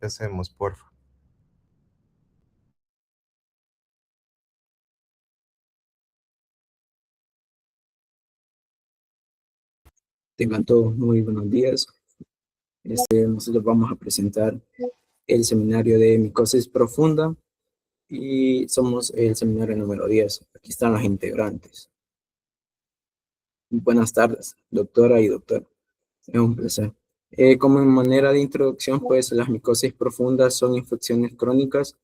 empecemos, porfa. Tengan todos muy buenos días. Nosotros vamos a presentar el seminario de micosis profunda y somos el seminario número 10. Aquí están las integrantes. Buenas tardes, doctora y doctor. Es un placer. Como manera de introducción, pues las micosis profundas son infecciones crónicas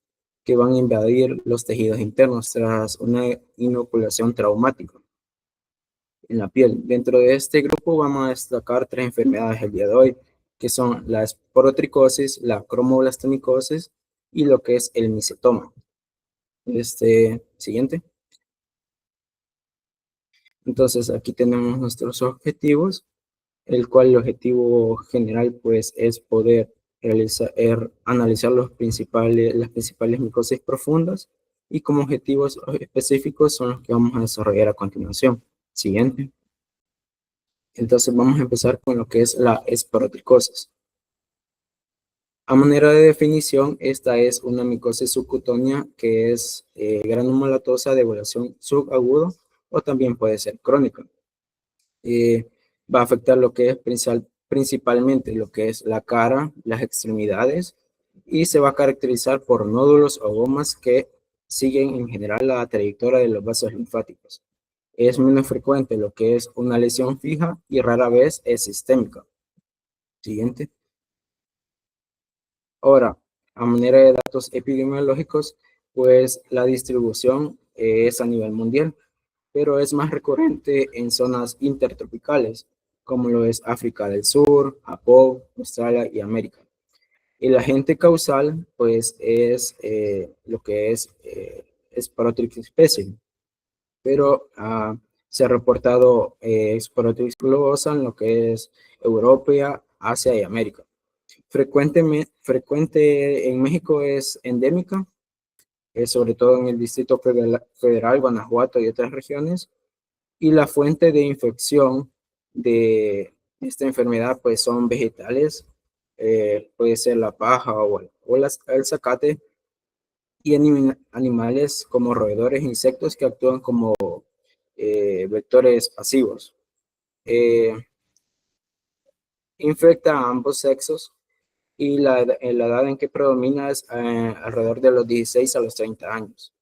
que van a invadir los tejidos internos tras una inoculación traumática en la piel. Dentro de este grupo vamos a destacar 3 enfermedades el día de hoy, que son la esporotricosis, la cromoblastomicosis y lo que es el micetoma. Siguiente. Entonces aquí tenemos nuestros objetivos, el cual el objetivo general pues es poder analizar las principales micosis profundas, y como objetivos específicos son los que vamos a desarrollar a continuación. Siguiente. Entonces vamos a empezar con lo que es la esporotricosis. A manera de definición, esta es una micosis subcutánea que es granulomatosa de evolución subagudo o también puede ser crónica. Va a afectar lo que es principalmente lo que es la cara, las extremidades, y se va a caracterizar por nódulos o gomas que siguen en general la trayectoria de los vasos linfáticos. Es menos frecuente lo que es una lesión fija y rara vez es sistémica. Siguiente. Ahora, a manera de datos epidemiológicos, pues la distribución es a nivel mundial, pero es más recurrente en zonas intertropicales, como lo es África del Sur, Japón, Australia y América. El agente causal, pues, es lo que es Sporotrix species, pero se ha reportado Sporotrix globosa en lo que es Europa, Asia y América. Frecuente en México es endémica, sobre todo en el Distrito Federal, Guanajuato y otras regiones. Y la fuente de infección de esta enfermedad pues son vegetales, puede ser la paja o el zacate, y animales como roedores e insectos que actúan como vectores pasivos. Infecta a ambos sexos, y la edad en que predomina es alrededor de los 16 a los 30 años.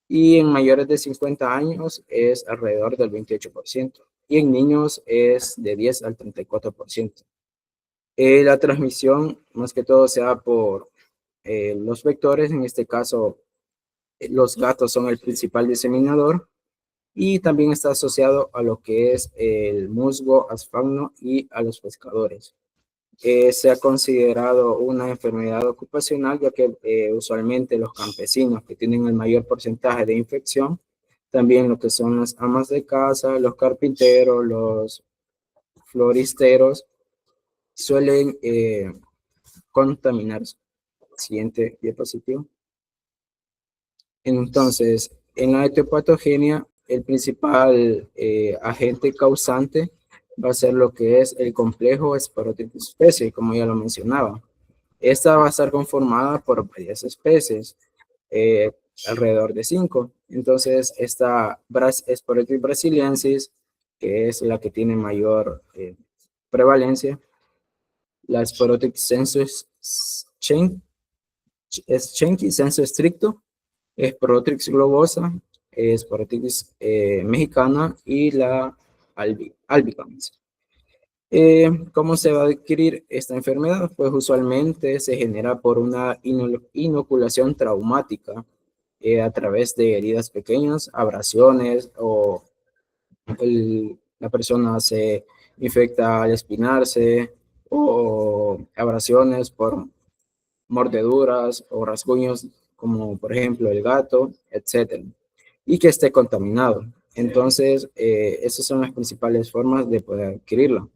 Y en mayores de 50 años es alrededor del 28%. Y en niños es de 10 al 34%. La transmisión, más que todo, se da por los vectores. En este caso, los gatos son el principal diseminador, y también está asociado a lo que es el musgo asfagno y a los pescadores. Se ha considerado una enfermedad ocupacional, ya que usualmente los campesinos que tienen el mayor porcentaje de infección, también lo que son las amas de casa, los carpinteros, los floristeros, suelen contaminarse. Siguiente diapositiva. Entonces, en la etiopatogenia, el principal agente causante va a ser lo que es el complejo Sporotrix species, como ya lo mencionaba. Esta va a estar conformada por varias especies, alrededor de 5. Entonces, esta Sporotrix brasiliensis, que es la que tiene mayor prevalencia, la Sporotrix sensu sensu stricto, Sporotrix globosa, Sporotrix mexicana y la albicans. ¿Cómo se va a adquirir esta enfermedad? Pues usualmente se genera por una inoculación traumática a través de heridas pequeñas, abrasiones, o la persona se infecta al espinarse, o abrasiones por mordeduras o rasguños, como por ejemplo el gato, etcétera, y que esté contaminado. Entonces, esas son las principales formas de poder adquirirla.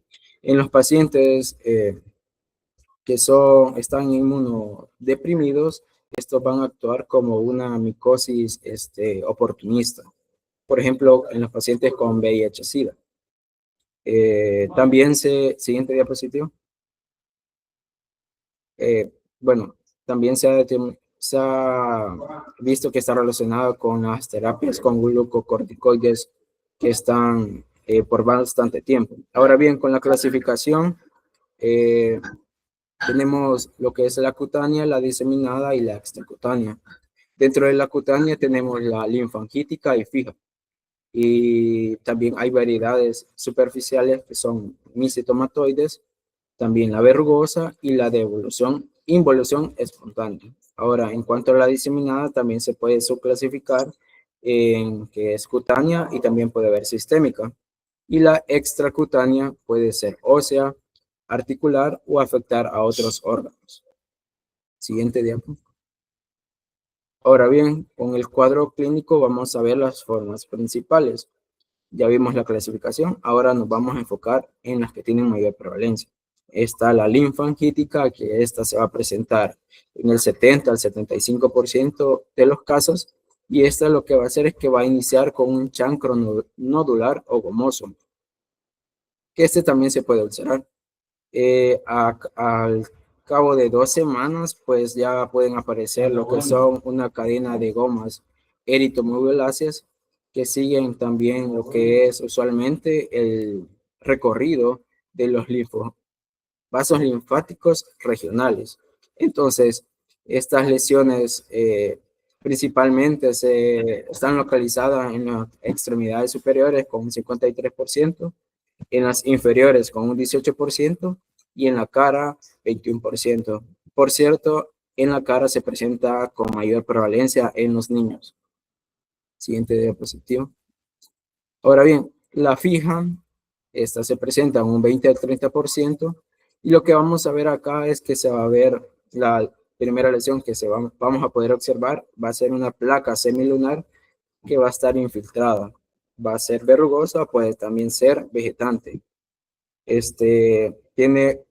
En los pacientes que están inmunodeprimidos, estos van a actuar como una micosis oportunista. Por ejemplo, en los pacientes con VIH-Sida. Siguiente diapositiva. Bueno, También se ha visto que está relacionado con las terapias con glucocorticoides que están por bastante tiempo. Ahora bien, con la clasificación, tenemos lo que es la cutánea, la diseminada y la extracutánea. Dentro de la cutánea tenemos la linfangítica y fija. Y también hay variedades superficiales que son misitomatoides, también la verrugosa y la de involución espontánea. Ahora, en cuanto a la diseminada, también se puede subclasificar en que es cutánea y también puede haber sistémica. Y la extracutánea puede ser ósea, articular o afectar a otros órganos. Siguiente diapositiva. Ahora bien, con el cuadro clínico vamos a ver las formas principales. Ya vimos la clasificación, ahora nos vamos a enfocar en las que tienen mayor prevalencia. Está la linfangítica, que esta se va a presentar en el 70 al 75% de los casos, y esta lo que va a hacer es que va a iniciar con un chancro nodular o gomoso, que este también se puede ulcerar. Al cabo de 2 semanas, pues ya pueden aparecer lo que son una cadena de gomas eritomioláceas que siguen también lo que es usualmente el recorrido de los vasos linfáticos regionales. Entonces, estas lesiones principalmente están localizadas en las extremidades superiores con un 53%, en las inferiores con un 18% y en la cara 21%. Por cierto, en la cara se presenta con mayor prevalencia en los niños. Siguiente diapositiva. Ahora bien, la fija, esta se presenta en un 20 al 30%, y lo que vamos a ver acá es que se va a ver la primera lesión que vamos a poder observar, va a ser una placa semilunar que va a estar infiltrada. Va a ser verrugosa, puede también ser vegetante. Tiene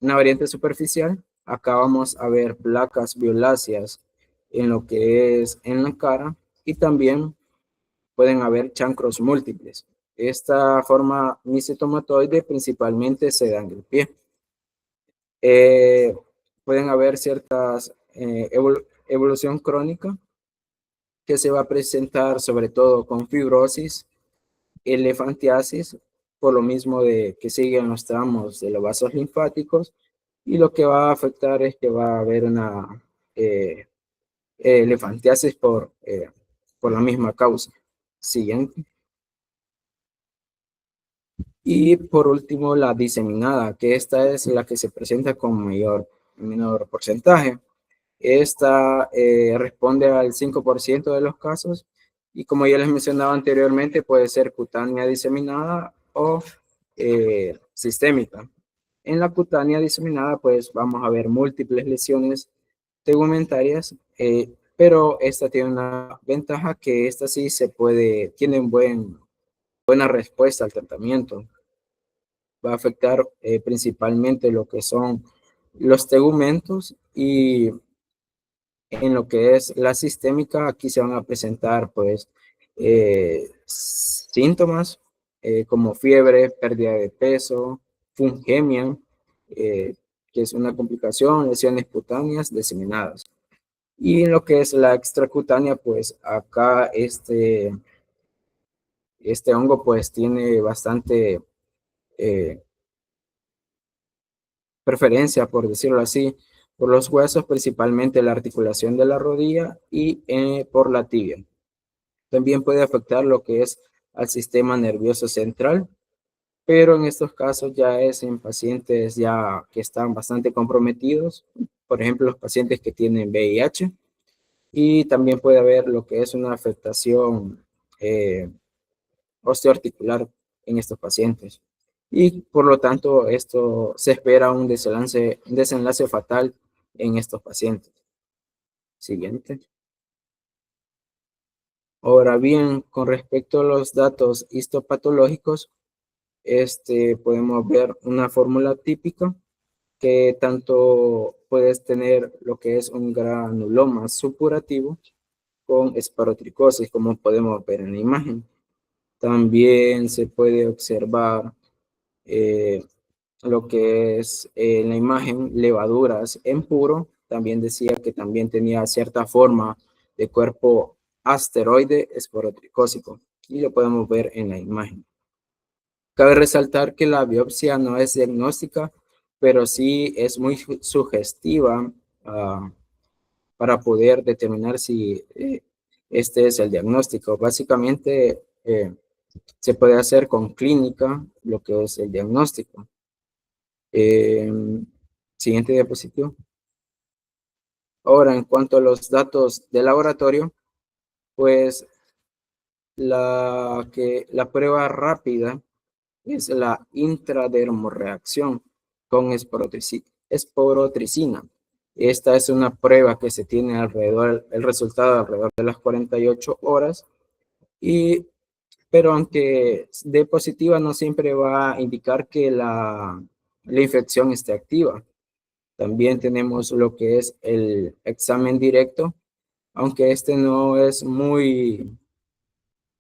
una variante superficial. Acá vamos a ver placas violáceas en lo que es en la cara, y también pueden haber chancros múltiples. Esta forma misitomatoide principalmente se da en el pie. Pueden haber ciertas evolución crónica que se va a presentar sobre todo con fibrosis, elefantiasis, por lo mismo de que siguen los tramos de los vasos linfáticos, y lo que va a afectar es que va a haber una elefantiasis por la misma causa. Siguiente. Y por último, la diseminada, que esta es la que se presenta con menor porcentaje. Esta responde al 5% de los casos, y como ya les mencionaba anteriormente, puede ser cutánea diseminada o sistémica. En la cutánea diseminada, pues vamos a ver múltiples lesiones tegumentarias, pero esta tiene una ventaja, que esta sí tiene buena respuesta al tratamiento. Va a afectar principalmente lo que son los tegumentos, y en lo que es la sistémica, aquí se van a presentar pues síntomas como fiebre, pérdida de peso, fungemia, que es una complicación, lesiones cutáneas diseminadas. Y en lo que es la extracutánea, pues acá este hongo pues tiene bastante preferencia, por decirlo así, por los huesos, principalmente la articulación de la rodilla y por la tibia. También puede afectar lo que es al sistema nervioso central, pero en estos casos ya es en pacientes ya que están bastante comprometidos, por ejemplo, los pacientes que tienen VIH, y también puede haber lo que es una afectación osteoarticular en estos pacientes. Y por lo tanto, esto se espera un desenlace fatal en estos pacientes. Siguiente. Ahora bien, con respecto a los datos histopatológicos, podemos ver una fórmula típica que tanto puedes tener lo que es un granuloma supurativo con esparotricosis, como podemos ver en la imagen. También se puede observar lo que es en la imagen levaduras en puro. También decía que también tenía cierta forma de cuerpo asteroide esporotricósico y lo podemos ver en la imagen. Cabe resaltar que la biopsia no es diagnóstica, pero sí es muy sugestiva para poder determinar si este es el diagnóstico. Básicamente se puede hacer con clínica lo que es el diagnóstico. Eh, Siguiente diapositiva. Ahora, en cuanto a los datos de laboratorio, pues la prueba rápida es la intradermorreacción con esporotricina. Esta es una prueba que se tiene alrededor, el resultado alrededor de las 48 horas, pero aunque de positiva no siempre va a indicar que la infección esté activa. También tenemos lo que es el examen directo, aunque este no es muy,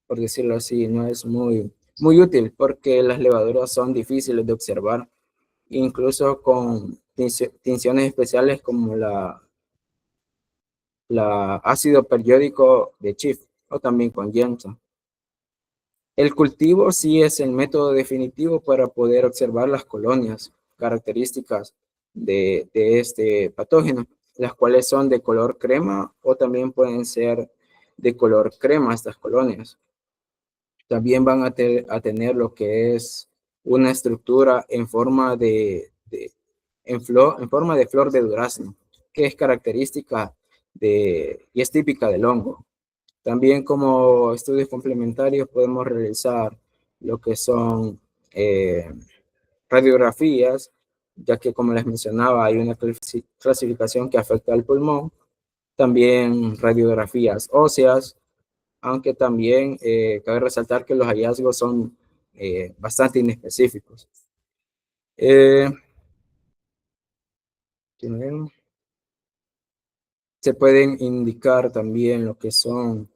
por decirlo así, no es muy útil porque las levaduras son difíciles de observar, incluso con tinciones especiales como la ácido periódico de Schiff o también con Jensen. El cultivo sí es el método definitivo para poder observar las colonias características de este patógeno, las cuales son de color crema o también pueden ser de color crema estas colonias. También van a tener lo que es una estructura en forma en forma de flor de durazno, que es característica y es típica del hongo. También como estudios complementarios podemos realizar lo que son eh, radiografías, ya que como les mencionaba hay una clasificación que afecta al pulmón, también radiografías óseas, aunque también cabe resaltar que los hallazgos son bastante inespecíficos. Eh, Se pueden indicar también lo que son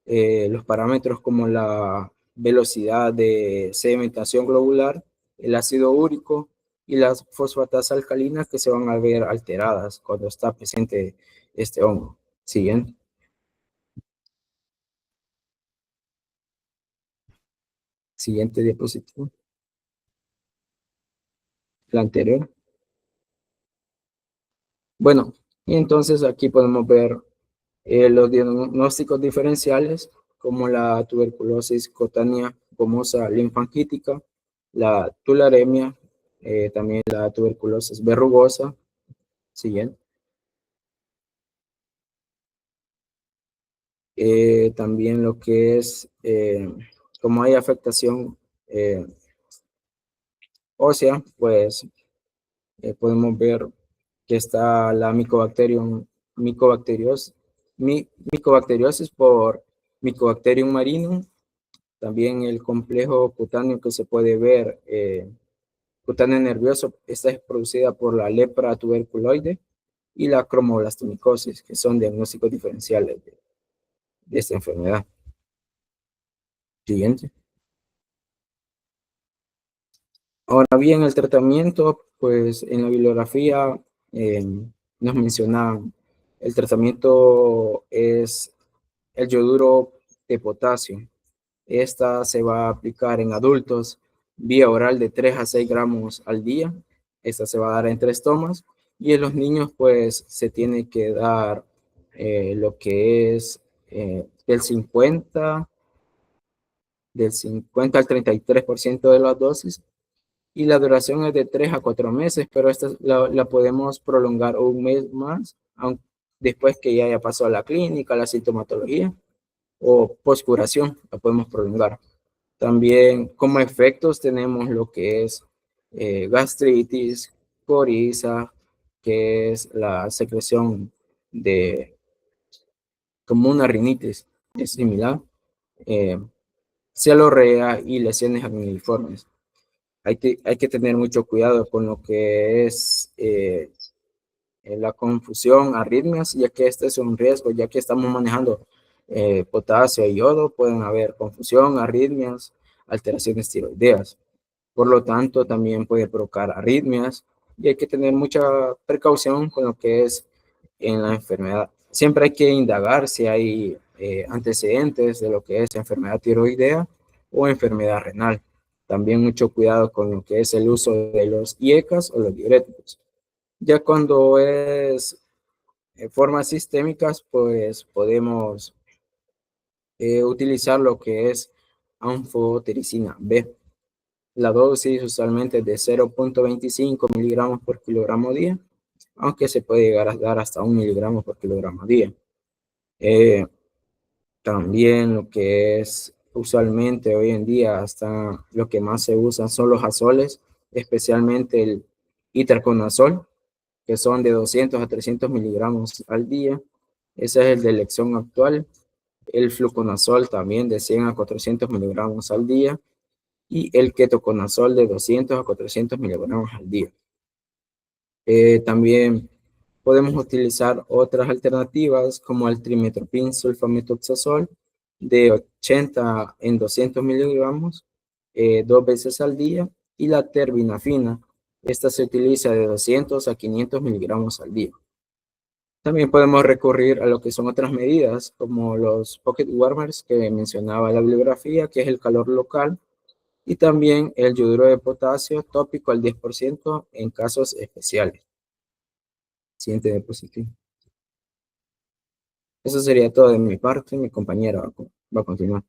los parámetros como la velocidad de sedimentación globular, el ácido úrico y las fosfatas alcalinas que se van a ver alteradas cuando está presente este hongo. Siguiente. Siguiente diapositiva. La anterior. Bueno, y entonces aquí podemos ver los diagnósticos diferenciales como la tuberculosis cutánea gomosa linfangítica, la tularemia, también la tuberculosis verrugosa. Siguiente. También lo que es, como hay afectación ósea, pues podemos ver que está la micobacteriosis por Mycobacterium marinum, también el complejo cutáneo que se puede ver, cutáneo nervioso, esta es producida por la lepra tuberculoide y la cromoblastomicosis, que son diagnósticos diferenciales de esta enfermedad. Siguiente. Ahora bien, el tratamiento, pues en la bibliografía nos mencionan, el tratamiento es el yoduro de potasio. Esta se va a aplicar en adultos vía oral de 3 a 6 gramos al día. Esta se va a dar en 3 tomas. Y en los niños, pues se tiene que dar lo que es del 50 al 33% de las dosis y la duración es de 3 a 4 meses, pero esta la podemos prolongar un mes más, después que ya haya pasado a la clínica, la sintomatología o poscuración, la podemos prolongar. También como efectos tenemos lo que es gastritis, coriza, que es la secreción de como una rinitis, es similar, eh, cialorrea y lesiones acneiformes. Hay que tener mucho cuidado con lo que es la confusión, arritmias, ya que este es un riesgo, ya que estamos manejando potasio y yodo, pueden haber confusión, arritmias, alteraciones tiroideas. Por lo tanto, también puede provocar arritmias y hay que tener mucha precaución con lo que es en la enfermedad. Siempre hay que indagar si hay antecedentes de lo que es enfermedad tiroidea o enfermedad renal. También mucho cuidado con lo que es el uso de los IECAS o los diuréticos. Ya cuando es formas sistémicas, pues podemos utilizar lo que es anfotericina B. La dosis usualmente es de 0,25 miligramos por kilogramo día, aunque se puede llegar a dar hasta 1 miligramo por kilogramo día. Eh, También lo que es usualmente hoy en día, hasta lo que más se usan son los azoles, especialmente el itraconazol, que son de 200 a 300 miligramos al día. Ese es el de elección actual. El fluconazol también de 100 a 400 miligramos al día y el ketoconazol de 200 a 400 miligramos al día. También podemos utilizar otras alternativas como el trimetoprim sulfamethoxazol de 80 en 200 miligramos 2 veces al día y la terbinafina. Esta se utiliza de 200 a 500 miligramos al día. También podemos recurrir a lo que son otras medidas como los pocket warmers que mencionaba la bibliografía, que es el calor local, y también el yoduro de potasio tópico al 10% en casos especiales. Siguiente diapositiva. Eso sería todo de mi parte. Mi compañera va a continuar.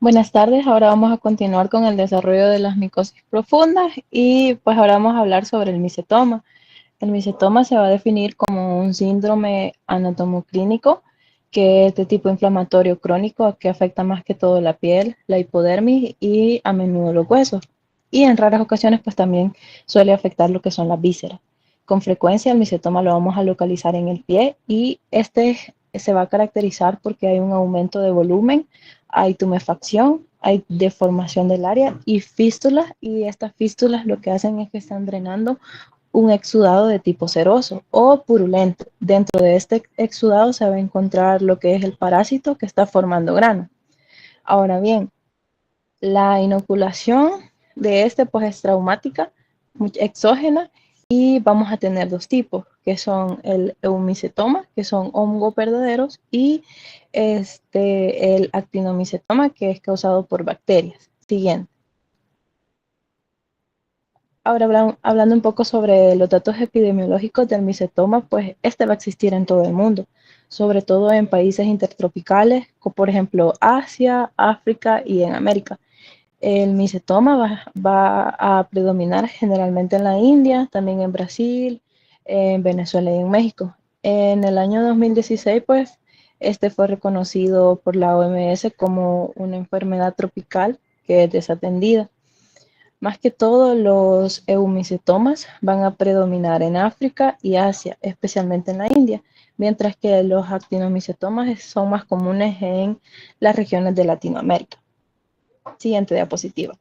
Buenas tardes, ahora vamos a continuar con el desarrollo de las micosis profundas y pues ahora vamos a hablar sobre el micetoma. El micetoma se va a definir como un síndrome anatomoclínico que es de tipo inflamatorio crónico que afecta más que todo la piel, la hipodermis y a menudo los huesos. Y en raras ocasiones pues también suele afectar lo que son las vísceras. Con frecuencia el micetoma lo vamos a localizar en el pie y este se va a caracterizar porque hay un aumento de volumen, hay tumefacción, hay deformación del área y fístulas, y estas fístulas lo que hacen es que están drenando un exudado de tipo seroso o purulento. Dentro de este exudado se va a encontrar lo que es el parásito que está formando grano. Ahora bien, la inoculación de este pues es traumática, exógena, y vamos a tener dos tipos, que son el eumicetoma, que son hongos verdaderos, y el actinomicetoma, que es causado por bacterias. Siguiente. Ahora hablando un poco sobre los datos epidemiológicos del micetoma, pues este va a existir en todo el mundo, sobre todo en países intertropicales, como por ejemplo Asia, África y en América. El micetoma va a predominar generalmente en la India, también en Brasil, en Venezuela y en México. En el año 2016, pues, este fue reconocido por la OMS como una enfermedad tropical que es desatendida. Más que todo, los eumicetomas van a predominar en África y Asia, especialmente en la India, mientras que los actinomicetomas son más comunes en las regiones de Latinoamérica. Siguiente diapositiva.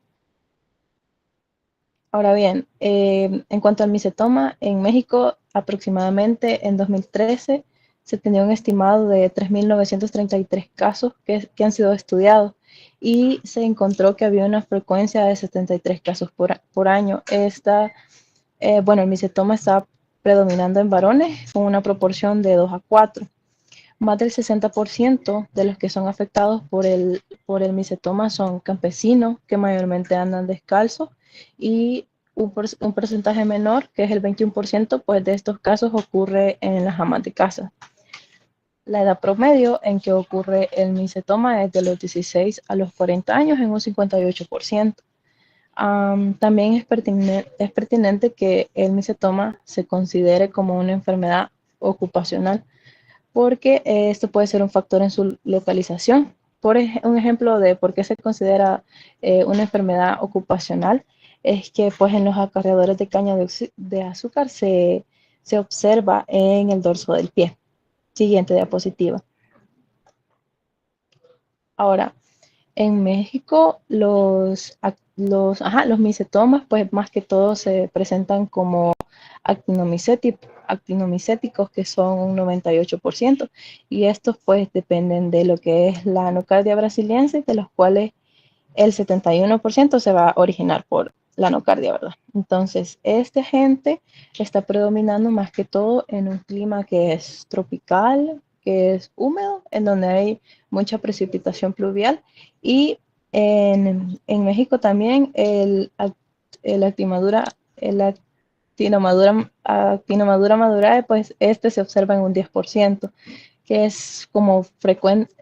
Ahora bien, en cuanto al micetoma, en México aproximadamente en 2013 se tenía un estimado de 3.933 casos que han sido estudiados y se encontró que había una frecuencia de 73 casos por año. El micetoma está predominando en varones con una proporción de 2 a 4. Más del 60% de los que son afectados por el micetoma son campesinos que mayormente andan descalzos, y un porcentaje menor, que es el 21%, pues de estos casos ocurre en las amas de casa. La edad promedio en que ocurre el micetoma es de los 16 a los 40 años en un 58%. También es pertinente que el micetoma se considere como una enfermedad ocupacional, porque esto puede ser un factor en su localización. Un ejemplo de por qué se considera una enfermedad ocupacional es que pues en los acarreadores de caña de azúcar se observa en el dorso del pie. Siguiente diapositiva. Ahora, en México los micetomas pues más que todo se presentan como actinomicéticos, que son un 98%, y estos pues dependen de lo que es la anocardia brasiliensis, de los cuales el 71% se va a originar por la nocardia, ¿verdad? Entonces, este agente está predominando más que todo en un clima que es tropical, que es húmedo, en donde hay mucha precipitación pluvial, y en México también el actimadura, el actinomadura madurae, pues este se observa en un 10%, que es como frecuente.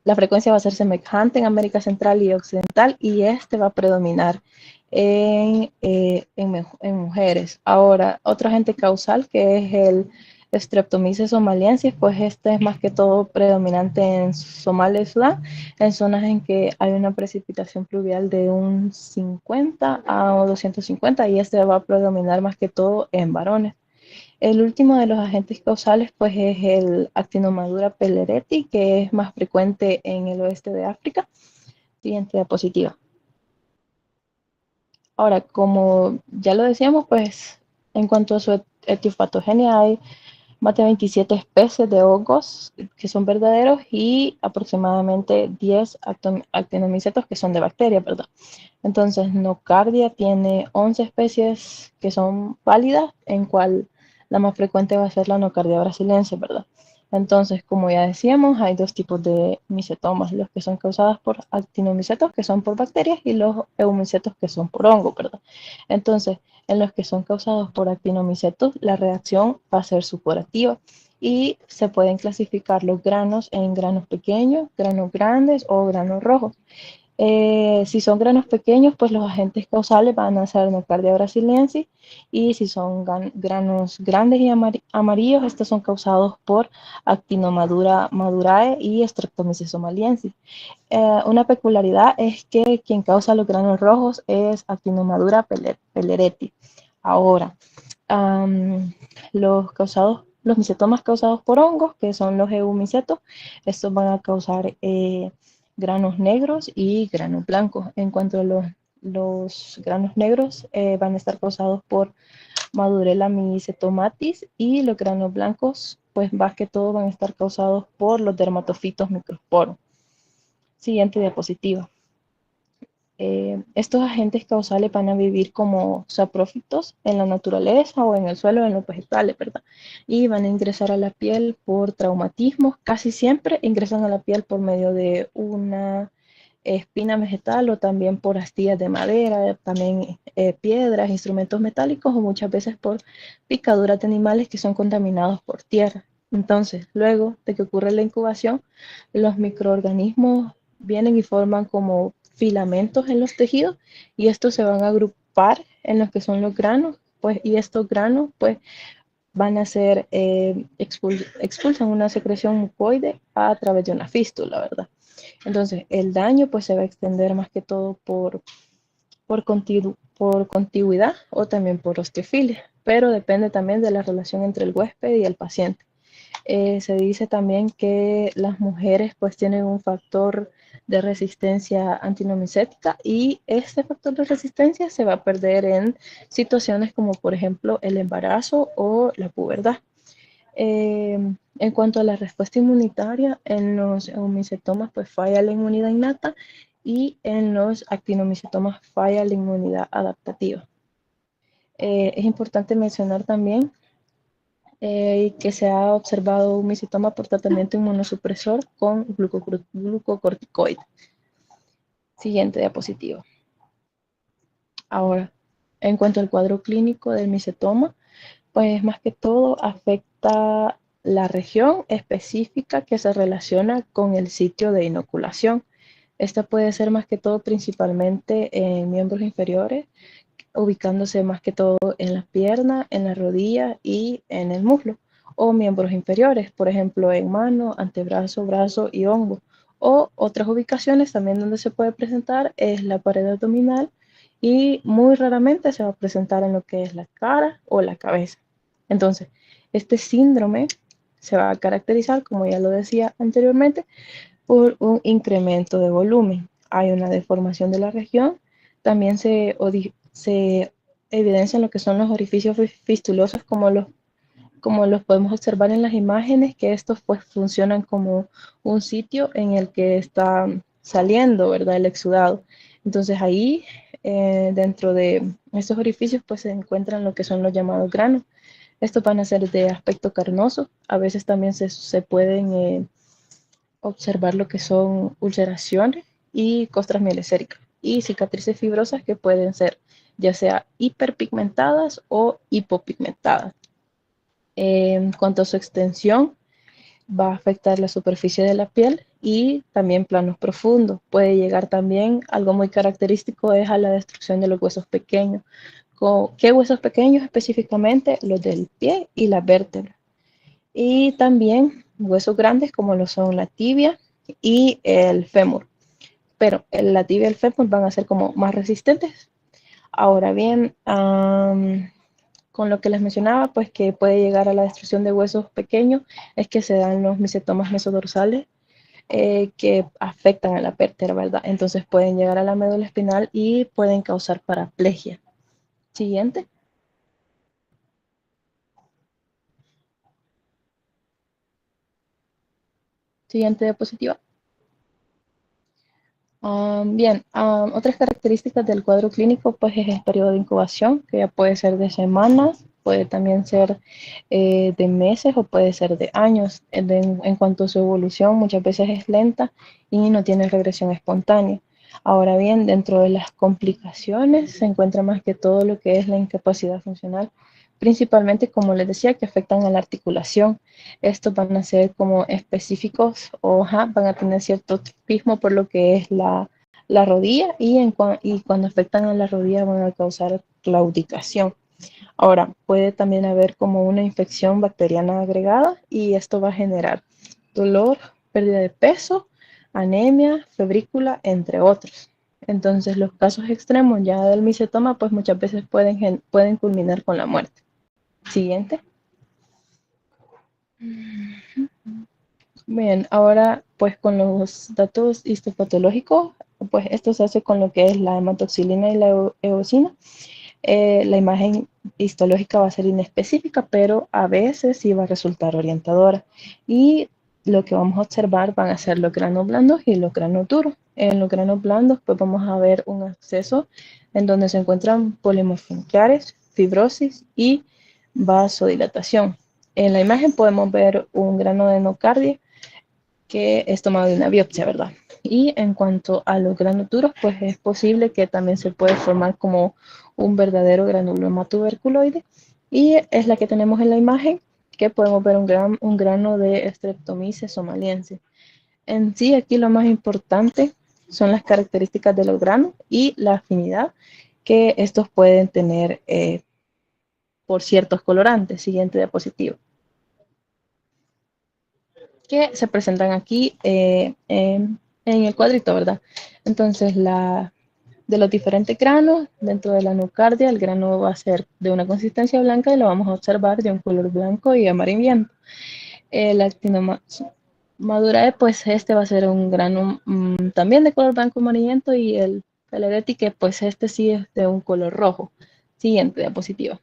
La frecuencia va a ser semejante en América Central y Occidental, y este va a predominar en mujeres. Ahora, otro agente causal, que es el Streptomyces somaliensis, pues este es más que todo predominante en Somalia y Sudán, en zonas en que hay una precipitación pluvial de un 50 a 250, y este va a predominar más que todo en varones. El último de los agentes causales pues es el Actinomadura pellereti, que es más frecuente en el oeste de África. Siguiente diapositiva. Ahora, como ya lo decíamos, pues en cuanto a su etiopatogenia, hay más de 27 especies de hongos que son verdaderos y aproximadamente 10 actinomicetos que son de bacterias, ¿verdad? Entonces, Nocardia tiene 11 especies que son válidas, en cual la más frecuente va a ser la Nocardia brasilense, ¿verdad? Entonces, como ya decíamos, hay dos tipos de micetomas, los que son causados por actinomicetos, que son por bacterias, y los eumicetos, que son por hongos, ¿verdad? Entonces, en los que son causados por actinomicetos, la reacción va a ser superativa y se pueden clasificar los granos en granos pequeños, granos grandes o granos rojos. Si son granos pequeños, pues los agentes causales van a ser Nocardia brasiliensis, y si son granos grandes y amarillos, estos son causados por Actinomadura madurae y Streptomyces somaliensis. Una peculiaridad es que quien causa los granos rojos es Actinomadura pellereti. Ahora, los micetomas causados por hongos, que son los eumicetos, estos van a causar granos negros y granos blancos. En cuanto a los granos negros, van a estar causados por Madurella micetomatis, y los granos blancos, pues más que todo van a estar causados por los dermatofitos microsporos. Siguiente diapositiva. Estos agentes causales van a vivir como saprófitos en la naturaleza o en el suelo, en los vegetales, ¿verdad? Y van a ingresar a la piel por traumatismos. Casi siempre ingresan a la piel por medio de una espina vegetal, o también por astillas de madera, también piedras, instrumentos metálicos, o muchas veces por picaduras de animales que son contaminados por tierra. Entonces, luego de que ocurre la incubación, los microorganismos vienen y forman como filamentos en los tejidos, y estos se van a agrupar en los que son los granos, pues, y estos granos pues van a ser, expulsan una secreción mucoide a través de una fístula, ¿verdad? Entonces, el daño pues se va a extender más que todo por contigüidad, o también por osteofilia, pero depende también de la relación entre el huésped y el paciente. Se dice también que las mujeres pues tienen un factor de resistencia antinomicética, y este factor de resistencia se va a perder en situaciones como por ejemplo el embarazo o la pubertad. En cuanto a la respuesta inmunitaria, en los eumicetomas pues falla la inmunidad innata, y en los actinomicetomas falla la inmunidad adaptativa. Es importante mencionar también que se ha observado un micetoma por tratamiento inmunosupresor con glucocorticoide. Siguiente diapositiva. Ahora, en cuanto al cuadro clínico del micetoma, pues más que todo afecta la región específica que se relaciona con el sitio de inoculación. Esta puede ser más que todo principalmente en miembros inferiores, ubicándose más que todo en la pierna, en la rodilla y en el muslo, o miembros inferiores, por ejemplo en mano, antebrazo, brazo y hombro. O otras ubicaciones también donde se puede presentar es la pared abdominal, y muy raramente se va a presentar en lo que es la cara o la cabeza. Entonces, este síndrome se va a caracterizar, como ya lo decía anteriormente, por un incremento de volumen. Hay una deformación de la región. También se evidencian lo que son los orificios fistulosos, como los podemos observar en las imágenes, que estos pues funcionan como un sitio en el que está saliendo, ¿verdad?, el exudado. Entonces ahí, dentro de estos orificios, pues se encuentran lo que son los llamados granos. Estos van a ser de aspecto carnoso. A veces también se pueden observar lo que son ulceraciones y costras mieleséricas y cicatrices fibrosas que pueden ser ya sea hiperpigmentadas o hipopigmentadas. En cuanto a su extensión, va a afectar la superficie de la piel y también planos profundos. Puede llegar también, algo muy característico es a la destrucción de los huesos pequeños. ¿Qué huesos pequeños específicamente? Los del pie y la vértebra. Y también huesos grandes como lo son la tibia y el fémur. Pero la tibia y el fémur van a ser como más resistentes. Ahora bien, con lo que les mencionaba, pues que puede llegar a la destrucción de huesos pequeños, es que se dan los mesetomas mesodorsales que afectan a la vértebra, ¿verdad? Entonces pueden llegar a la médula espinal y pueden causar paraplegia. Siguiente. Siguiente diapositiva. Bien, otras características del cuadro clínico pues es el periodo de incubación, que ya puede ser de semanas, puede también ser de meses o puede ser de años. En cuanto a su evolución, muchas veces es lenta y no tiene regresión espontánea. Ahora bien, dentro de las complicaciones se encuentra más que todo lo que es la incapacidad funcional, principalmente, como les decía, que afectan a la articulación. Estos van a ser como específicos o van a tener cierto tropismo por lo que es la rodilla y cuando afectan a la rodilla van a causar claudicación. Ahora, puede también haber como una infección bacteriana agregada y esto va a generar dolor, pérdida de peso, anemia, febrícula, entre otros. Entonces, los casos extremos ya del micetoma, pues muchas veces pueden culminar con la muerte. Siguiente. Bien, ahora pues con los datos histopatológicos, pues esto se hace con lo que es la hematoxilina y la eosina. La imagen histológica va a ser inespecífica, pero a veces sí va a resultar orientadora. Y lo que vamos a observar van a ser los granos blandos y los granos duros. En los granos blandos pues vamos a ver un acceso en donde se encuentran polimorfia nucleares, fibrosis y vasodilatación. En la imagen podemos ver un grano de endocardia que es tomado de una biopsia, ¿verdad? Y en cuanto a los granos duros, pues es posible que también se puede formar como un verdadero granuloma tuberculoide y es la que tenemos en la imagen, que podemos ver un grano de Streptomyces somaliensis. En sí, aquí lo más importante son las características de los granos y la afinidad que estos pueden tener por ciertos colorantes. Siguiente diapositiva. Que se presentan aquí en el cuadrito, ¿verdad? Entonces, de los diferentes granos, dentro de la nocardia, el grano va a ser de una consistencia blanca y lo vamos a observar de un color blanco y amarillento. El actinomadurae, pues este va a ser un grano también de color blanco amarillento y el pelereti, que pues este sí es de un color rojo. Siguiente diapositiva.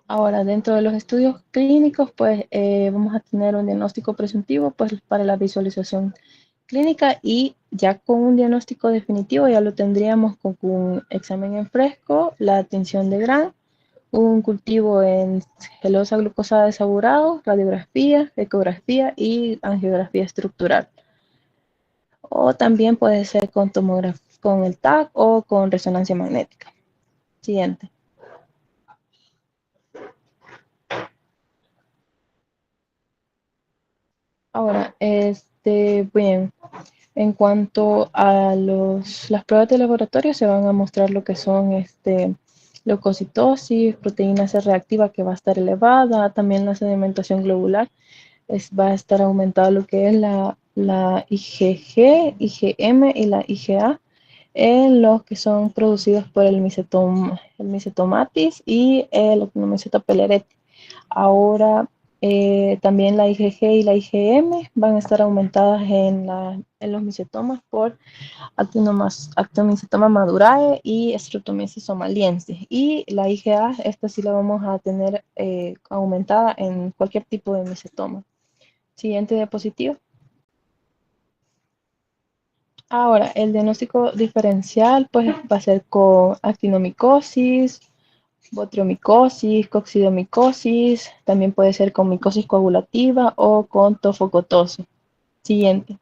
Ahora, dentro de los estudios clínicos, pues vamos a tener un diagnóstico presuntivo pues, para la visualización clínica y ya con un diagnóstico definitivo ya lo tendríamos con un examen en fresco, la tinción de Gram, un cultivo en gelosa glucosada desaburado, radiografía, ecografía y angiografía estructural. O también puede ser con tomografía, con el TAC o con resonancia magnética. Siguiente. Ahora, bien, en cuanto a las pruebas de laboratorio, se van a mostrar lo que son leucocitosis, proteína C reactiva que va a estar elevada, también la sedimentación globular va a estar aumentada lo que es la IgG, IgM y la IgA en los que son producidos por el Mycetomatis y el Actinomyceta peleretti. Ahora, también la IgG y la IgM van a estar aumentadas en los micetomas por Actinomycetoma madurae y Streptomyces somaliensis. Y la IgA, esta sí la vamos a tener aumentada en cualquier tipo de micetoma. Siguiente diapositiva. Ahora, el diagnóstico diferencial pues va a ser con actinomicosis, botriomicosis, coccidomicosis, también puede ser con micosis coagulativa o con tofocotosis. Siguiente.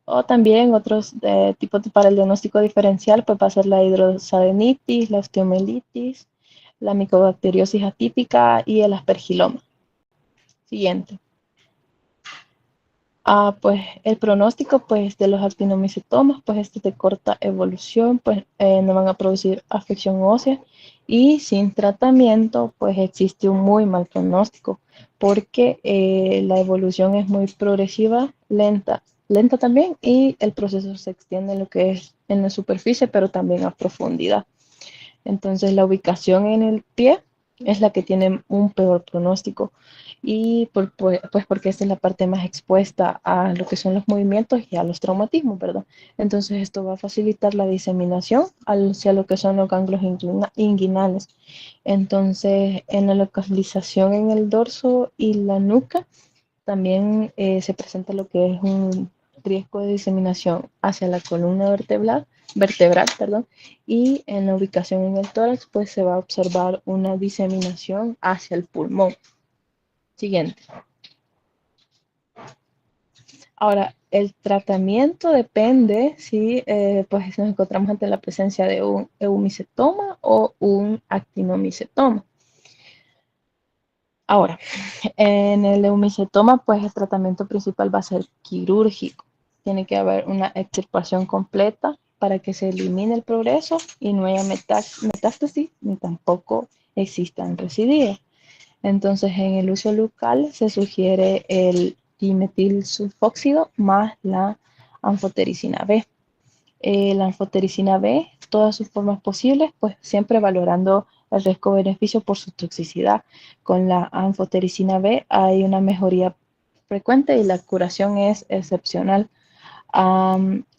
O también otros tipos para el diagnóstico diferencial, pues va a ser la hidrosalinitis, la osteomelitis, la micobacteriosis atípica y el aspergiloma. Siguiente. Pues el pronóstico pues, de los actinomicetomas, pues este de corta evolución, pues no van a producir afección ósea y sin tratamiento, pues existe un muy mal pronóstico porque la evolución es muy progresiva, lenta también y el proceso se extiende en lo que es en la superficie, pero también a profundidad. Entonces la ubicación en el pie es la que tiene un peor pronóstico y pues porque esta es la parte más expuesta a lo que son los movimientos y a los traumatismos, ¿verdad? Entonces esto va a facilitar la diseminación hacia lo que son los ganglios inguinales. Entonces en la localización en el dorso y la nuca también se presenta lo que es un riesgo de diseminación hacia la columna vertebral, perdón, y en la ubicación en el tórax, pues se va a observar una diseminación hacia el pulmón. Siguiente. Ahora, el tratamiento depende si pues nos encontramos ante la presencia de un eumicetoma o un actinomicetoma. Ahora, en el eumicetoma, pues el tratamiento principal va a ser quirúrgico. Tiene que haber una extirpación completa para que se elimine el progreso y no haya metástasis ni tampoco existan residuos. Entonces, en el uso local se sugiere el dimetilsulfóxido más la anfotericina B. La anfotericina B, todas sus formas posibles, pues siempre valorando el riesgo-beneficio por su toxicidad. Con la anfotericina B hay una mejoría frecuente y la curación es excepcional.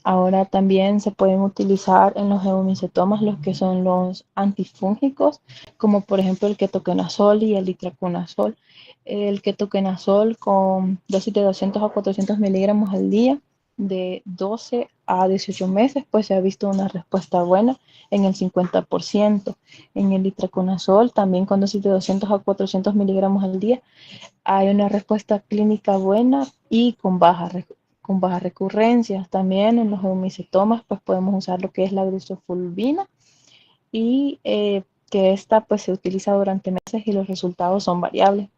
Ahora también se pueden utilizar en los heumicetomas los que son los antifúngicos, como por ejemplo el ketoconazol y el itraconazol. El ketoconazol con dosis de 200 a 400 miligramos al día de 12 a 18 meses, pues se ha visto una respuesta buena en el 50%. En el itraconazol, también con dosis de 200 a 400 miligramos al día, hay una respuesta clínica buena y con bajas recurrencias. También en los heumicetomas, pues podemos usar lo que es la grusofulvina y que esta pues se utiliza durante meses y los resultados son variables.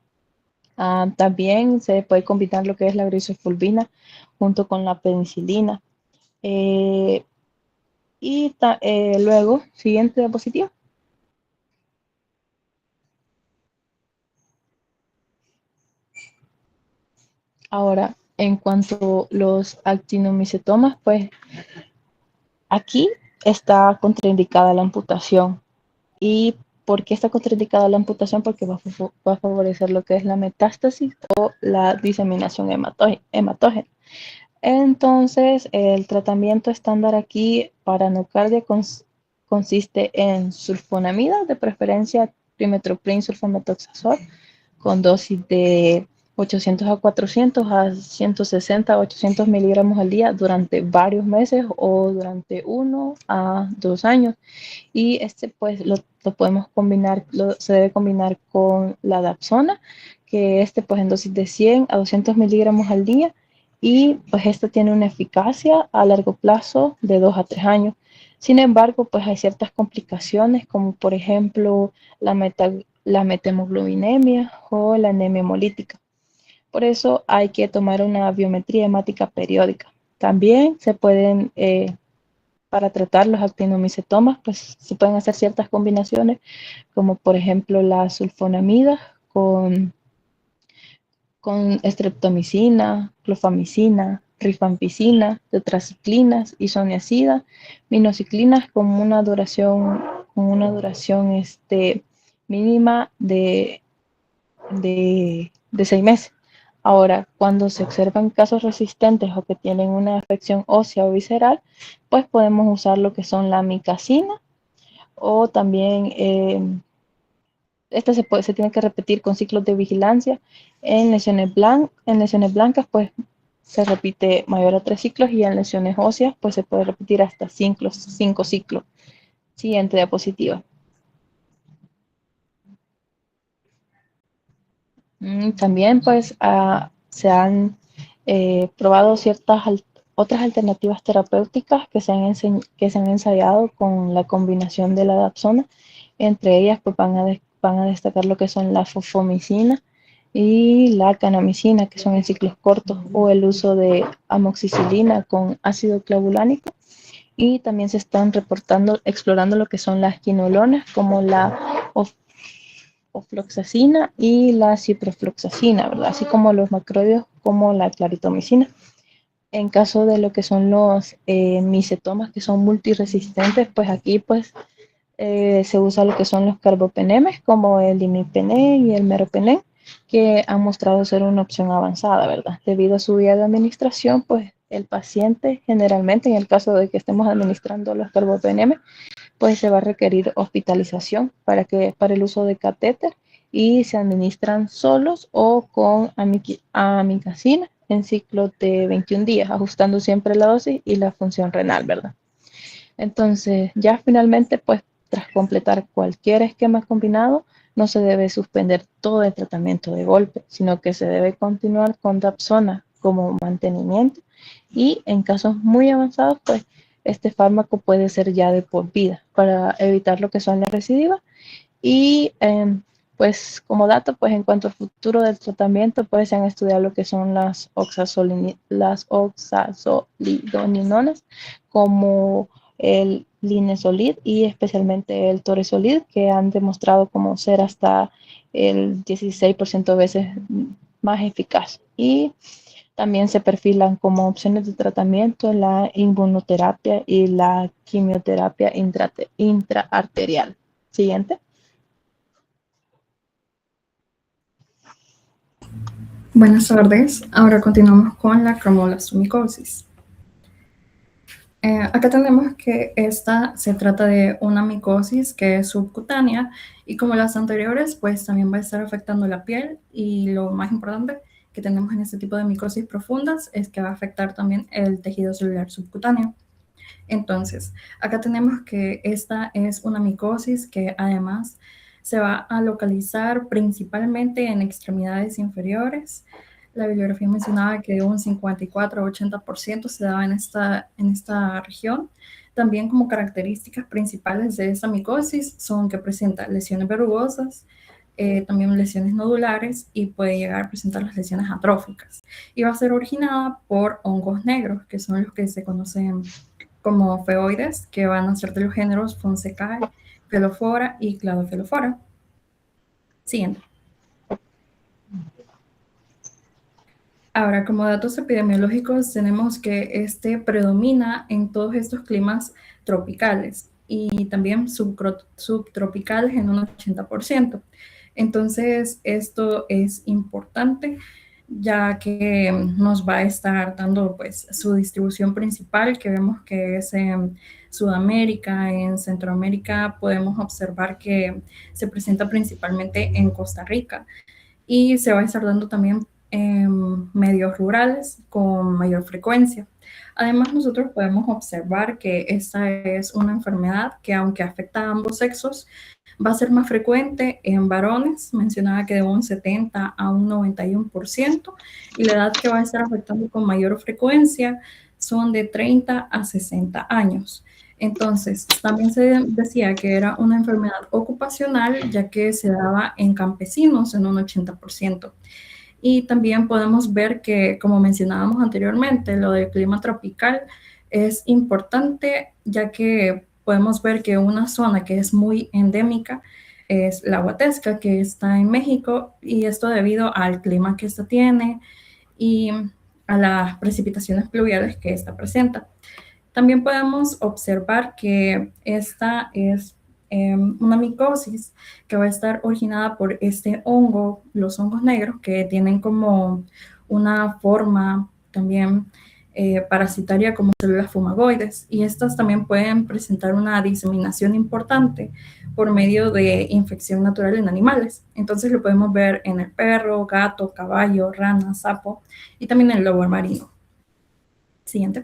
También se puede combinar lo que es la grusofulvina junto con la penicilina. Eh, luego, siguiente diapositiva. Ahora, en cuanto a los actinomicetomas, pues aquí está contraindicada la amputación. ¿Y por qué está contraindicada la amputación? Porque va a favorecer lo que es la metástasis o la diseminación hematógena. Entonces, el tratamiento estándar aquí para nocardia consiste en sulfonamida, de preferencia trimethoprim sulfametoxazol, con dosis de 800 a 400 a 160 a 800 miligramos al día durante varios meses o durante 1 a 2 años. Y este pues lo podemos combinar, se debe combinar con la dapsona, que este pues en dosis de 100 a 200 miligramos al día y pues esto tiene una eficacia a largo plazo de 2 a 3 años. Sin embargo, pues hay ciertas complicaciones como por ejemplo la metemoglobinemia o la anemia hemolítica. Por eso hay que tomar una biometría hemática periódica. También se pueden para tratar los actinomicetomas, pues se pueden hacer ciertas combinaciones, como por ejemplo la sulfonamida con streptomicina, clofamicina, rifampicina, tetraciclinas, isoniazida, minociclinas con una duración mínima de 6 meses. Ahora, cuando se observan casos resistentes o que tienen una afección ósea o visceral, pues podemos usar lo que son la micacina o también esta se tiene que repetir con ciclos de vigilancia. En lesiones blancas, pues se repite mayor a 3 ciclos y en lesiones óseas pues se puede repetir hasta 5 ciclos. Siguiente diapositiva. También pues se han probado otras alternativas terapéuticas que se han ensayado con la combinación de la dapsona. Entre ellas pues van a destacar lo que son la fosfomicina y la kanamicina, que son en ciclos cortos, o el uso de amoxicilina con ácido clavulánico. Y también se están explorando lo que son las quinolonas, como la ofloxacina y la ciprofloxacina, ¿verdad? Así como los macrólidos, como la claritomicina. En caso de lo que son los micetomas que son multiresistentes, pues aquí pues se usa lo que son los carbapenemes, como el imipenem y el meropenem, que han mostrado ser una opción avanzada, ¿verdad? Debido a su vía de administración, pues el paciente generalmente, en el caso de que estemos administrando los carbapenemes, pues se va a requerir hospitalización para el uso de catéter y se administran solos o con amicacina en ciclo de 21 días, ajustando siempre la dosis y la función renal, ¿verdad? Entonces, ya finalmente, pues tras completar cualquier esquema combinado, no se debe suspender todo el tratamiento de golpe, sino que se debe continuar con dapsona como mantenimiento y en casos muy avanzados, pues este fármaco puede ser ya de por vida para evitar lo que son las recidivas. Y pues como dato, pues en cuanto al futuro del tratamiento, pues se han estudiado lo que son las oxazolidoninonas como el linezolid y especialmente el toresolid, que han demostrado como ser hasta el 16% de veces más eficaz. Y también se perfilan como opciones de tratamiento la inmunoterapia y la quimioterapia intraarterial. Siguiente. Buenas tardes, ahora continuamos con la cromolastomicosis. Acá tenemos que esta se trata de una micosis que es subcutánea y como las anteriores, pues también va a estar afectando la piel y lo más importante que tenemos en este tipo de micosis profundas es que va a afectar también el tejido celular subcutáneo. Entonces, acá tenemos que esta es una micosis que además se va a localizar principalmente en extremidades inferiores. La bibliografía mencionaba que un 54 o 80% se daba en esta región. También como características principales de esta micosis son que presenta lesiones verrugosas, también lesiones nodulares y puede llegar a presentar las lesiones atróficas. Y va a ser originada por hongos negros, que son los que se conocen como feoides, que van a ser de los géneros Fonsecae, Pelofora y Cladofelofora. Siguiente. Ahora, como datos epidemiológicos, tenemos que este predomina en todos estos climas tropicales y también subtropicales en un 80%. Entonces, esto es importante ya que nos va a estar dando pues su distribución principal, que vemos que es en Sudamérica, en Centroamérica podemos observar que se presenta principalmente en Costa Rica y se va a estar dando también en medios rurales con mayor frecuencia. Además, nosotros podemos observar que esta es una enfermedad que aunque afecta a ambos sexos, va a ser más frecuente en varones, mencionaba que de un 70 a un 91%, y la edad que va a estar afectando con mayor frecuencia son de 30 a 60 años. Entonces, también se decía que era una enfermedad ocupacional, ya que se daba en campesinos en un 80%. Y también podemos ver que, como mencionábamos anteriormente, lo del clima tropical es importante, ya que podemos ver que una zona que es muy endémica es la Huatesca, que está en México, y esto debido al clima que esta tiene y a las precipitaciones pluviales que esta presenta. También podemos observar que esta es una micosis que va a estar originada por este hongo, los hongos negros, que tienen como una forma también parasitaria como células fumagoides, y estas también pueden presentar una diseminación importante por medio de infección natural en animales. Entonces lo podemos ver en el perro, gato, caballo, rana, sapo y también en el lobo marino. Siguiente.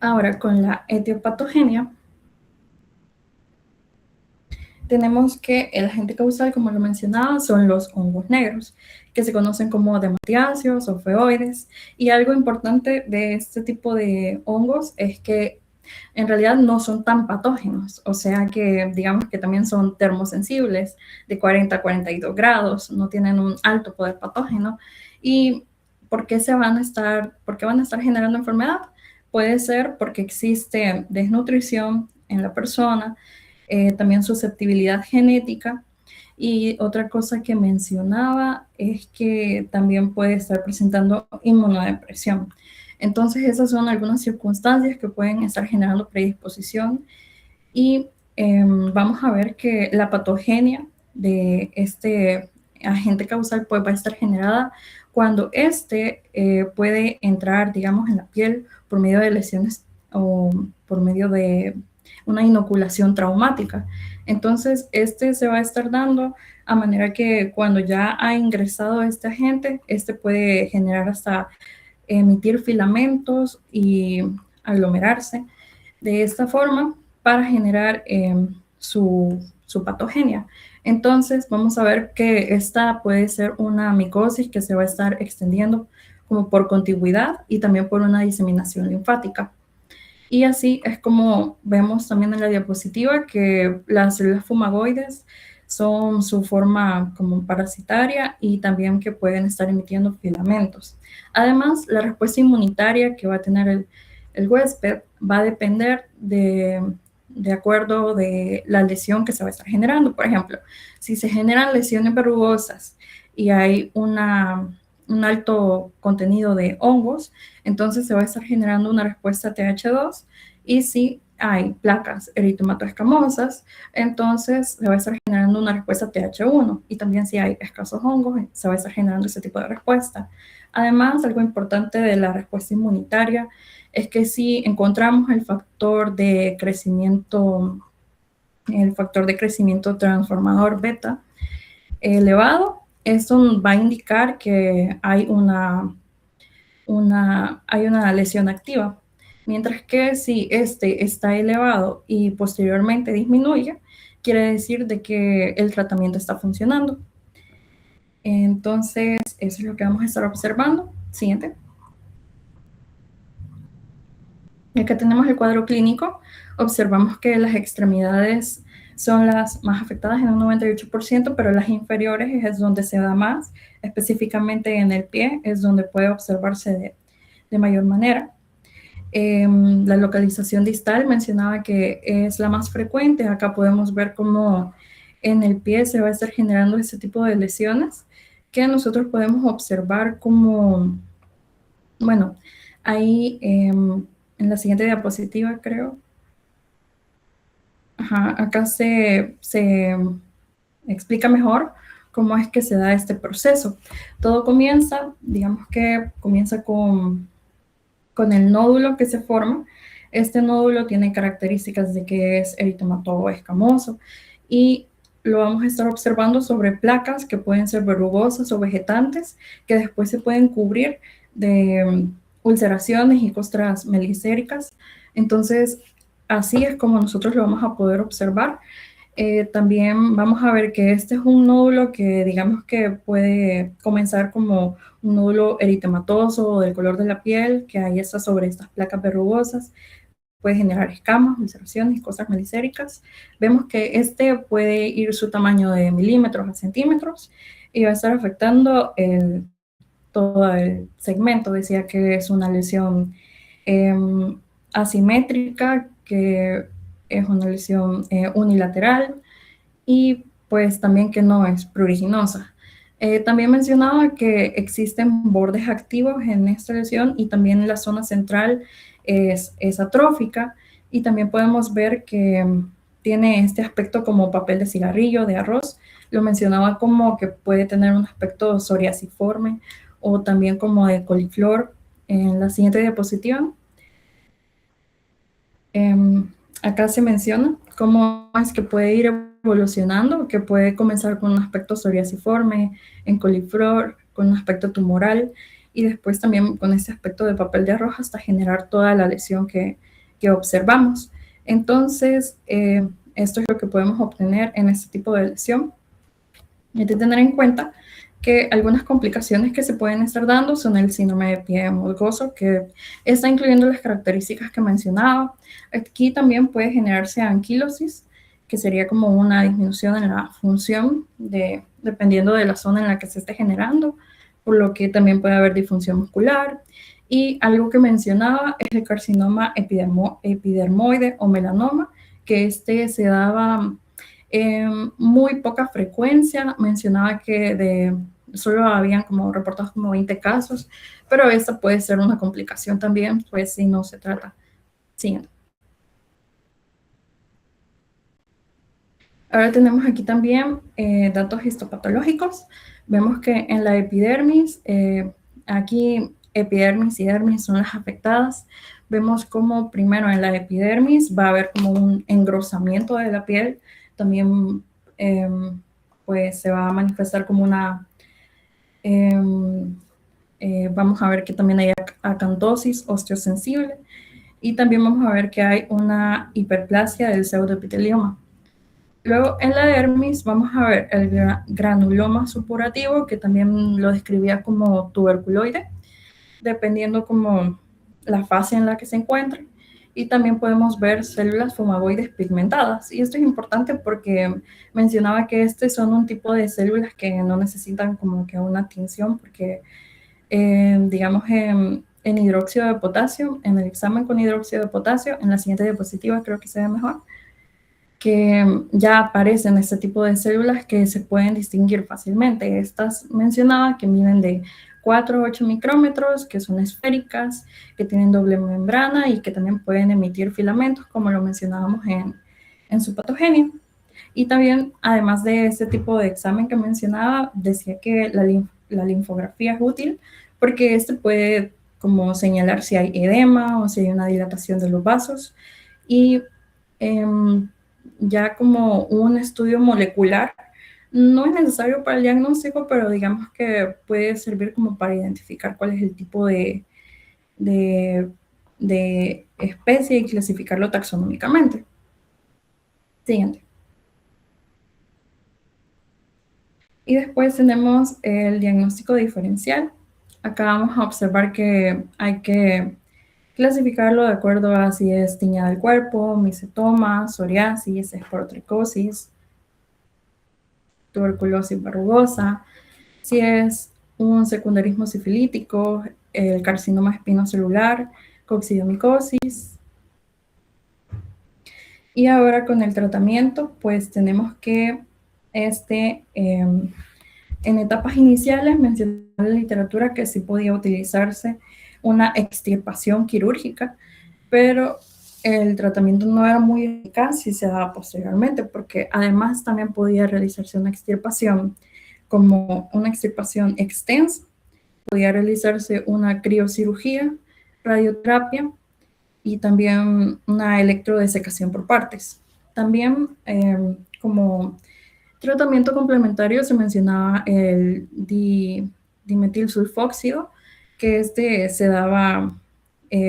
Ahora, con la etiopatogenia, tenemos que el agente causal, como lo mencionaba, son los hongos negros, que se conocen como dematiáceos o feoides. Y algo importante de este tipo de hongos es que en realidad no son tan patógenos, o sea que digamos que también son termosensibles de 40 a 42 grados, no tienen un alto poder patógeno. ¿Y por qué van a estar generando enfermedad? Puede ser porque existe desnutrición en la persona, también susceptibilidad genética. Y otra cosa que mencionaba es que también puede estar presentando inmunodepresión. Entonces, esas son algunas circunstancias que pueden estar generando predisposición y vamos a ver que la patogenia de este agente causal pues, va a estar generada cuando este puede entrar, digamos, en la piel por medio de lesiones o por medio de una inoculación traumática. Entonces, este se va a estar dando a manera que cuando ya ha ingresado este agente, este puede generar hasta emitir filamentos y aglomerarse de esta forma para generar su patogenia. Entonces, vamos a ver que esta puede ser una micosis que se va a estar extendiendo como por contigüidad y también por una diseminación linfática. Y así es como vemos también en la diapositiva que las células fumagoides son su forma como parasitaria y también que pueden estar emitiendo filamentos. Además, la respuesta inmunitaria que va a tener el huésped va a depender de acuerdo de la lesión que se va a estar generando. Por ejemplo, si se generan lesiones verrugosas y hay un alto contenido de hongos, entonces se va a estar generando una respuesta TH2 y si hay placas eritematoescamosas, entonces se va a estar generando una respuesta TH1 y también si hay escasos hongos, se va a estar generando ese tipo de respuesta. Además, algo importante de la respuesta inmunitaria es que si encontramos el factor de crecimiento transformador beta elevado, esto va a indicar que hay una lesión activa. Mientras que si este está elevado y posteriormente disminuye, quiere decir de que el tratamiento está funcionando. Entonces, eso es lo que vamos a estar observando. Siguiente. Y acá tenemos el cuadro clínico. Observamos que las extremidades son las más afectadas en un 98%, pero las inferiores es donde se da más, específicamente en el pie, es donde puede observarse de mayor manera. La localización distal mencionaba que es la más frecuente. Acá podemos ver cómo en el pie se va a estar generando ese tipo de lesiones que nosotros podemos observar como, bueno, ahí en la siguiente diapositiva creo. Ajá, acá se explica mejor cómo es que se da este proceso. Todo comienza, digamos que comienza con el nódulo que se forma. Este nódulo tiene características de que es eritematoso escamoso y lo vamos a estar observando sobre placas que pueden ser verrugosas o vegetantes que después se pueden cubrir de ulceraciones y costras melicéricas. Entonces, así es como nosotros lo vamos a poder observar. También vamos a ver que este es un nódulo que digamos que puede comenzar como un nódulo eritematoso o del color de la piel, que ahí está sobre estas placas verrugosas, puede generar escamas, ulceraciones, costras melicéricas. Vemos que este puede ir su tamaño de milímetros a centímetros y va a estar afectando todo el segmento. Decía que es una lesión asimétrica, que es una lesión unilateral y pues también que no es pruriginosa. También mencionaba que existen bordes activos en esta lesión y también la zona central es atrófica y también podemos ver que tiene este aspecto como papel de cigarrillo, de arroz. Lo mencionaba como que puede tener un aspecto psoriasiforme o también como de coliflor. En la siguiente diapositiva. acá se menciona cómo es que puede ir evolucionando, que puede comenzar con un aspecto psoriasiforme, en coliflor, con un aspecto tumoral, y después también con este aspecto de papel de arroz hasta generar toda la lesión que observamos. Entonces, esto es lo que podemos obtener en este tipo de lesión. Hay que tener en cuenta que algunas complicaciones que se pueden estar dando son el síndrome de pie musgoso, que está incluyendo las características que mencionaba. Aquí también puede generarse anquilosis, que sería como una disminución en la función dependiendo de la zona en la que se esté generando, por lo que también puede haber disfunción muscular. Y algo que mencionaba es el carcinoma epidermoide o melanoma, que se daba muy poca frecuencia. Mencionaba que solo habían como reportados como 20 casos, pero esta puede ser una complicación también, pues si no se trata. Siguiente. Ahora tenemos aquí también datos histopatológicos. Vemos que en la epidermis, aquí epidermis y dermis son las afectadas. Vemos como primero en la epidermis va a haber como un engrosamiento de la piel. También pues se va a manifestar como una... vamos a ver que también hay acantosis osteosensible y también vamos a ver que hay una hiperplasia del pseudoepitelioma. Luego en la dermis vamos a ver el granuloma supurativo, que también lo describía como tuberculoide, dependiendo como la fase en la que se encuentre. Y también podemos ver células fumagoides pigmentadas. Y esto es importante porque mencionaba que son un tipo de células que no necesitan como que una tinción, porque digamos en hidróxido de potasio, en el examen con hidróxido de potasio, en la siguiente diapositiva creo que se ve mejor, que ya aparecen este tipo de células que se pueden distinguir fácilmente. Estas mencionaba que miden de 4 a 8 micrómetros, que son esféricas, que tienen doble membrana y que también pueden emitir filamentos, como lo mencionábamos en su patogenia. Y también, además de este tipo de examen que mencionaba, decía que la linfografía es útil porque este puede como señalar si hay edema o si hay una dilatación de los vasos. Y ya como un estudio molecular no es necesario para el diagnóstico, pero digamos que puede servir como para identificar cuál es el tipo de especie y clasificarlo taxonómicamente. Siguiente. Y después tenemos el diagnóstico diferencial. Acá vamos a observar que hay que clasificarlo de acuerdo a si es tiña del cuerpo, micetoma, psoriasis, esporotricosis, tuberculosis verrugosa, si es un secundarismo sifilítico, el carcinoma espinocelular, coccidiomicosis. Y ahora con el tratamiento, pues tenemos que en etapas iniciales mencioné en la literatura que sí podía utilizarse una extirpación quirúrgica, pero el tratamiento no era muy eficaz si se daba posteriormente, porque además también podía realizarse una extirpación como una extirpación extensa, podía realizarse una criocirugía, radioterapia y también una electrodesecación por partes. También como tratamiento complementario se mencionaba el dimetilsulfóxido, que se daba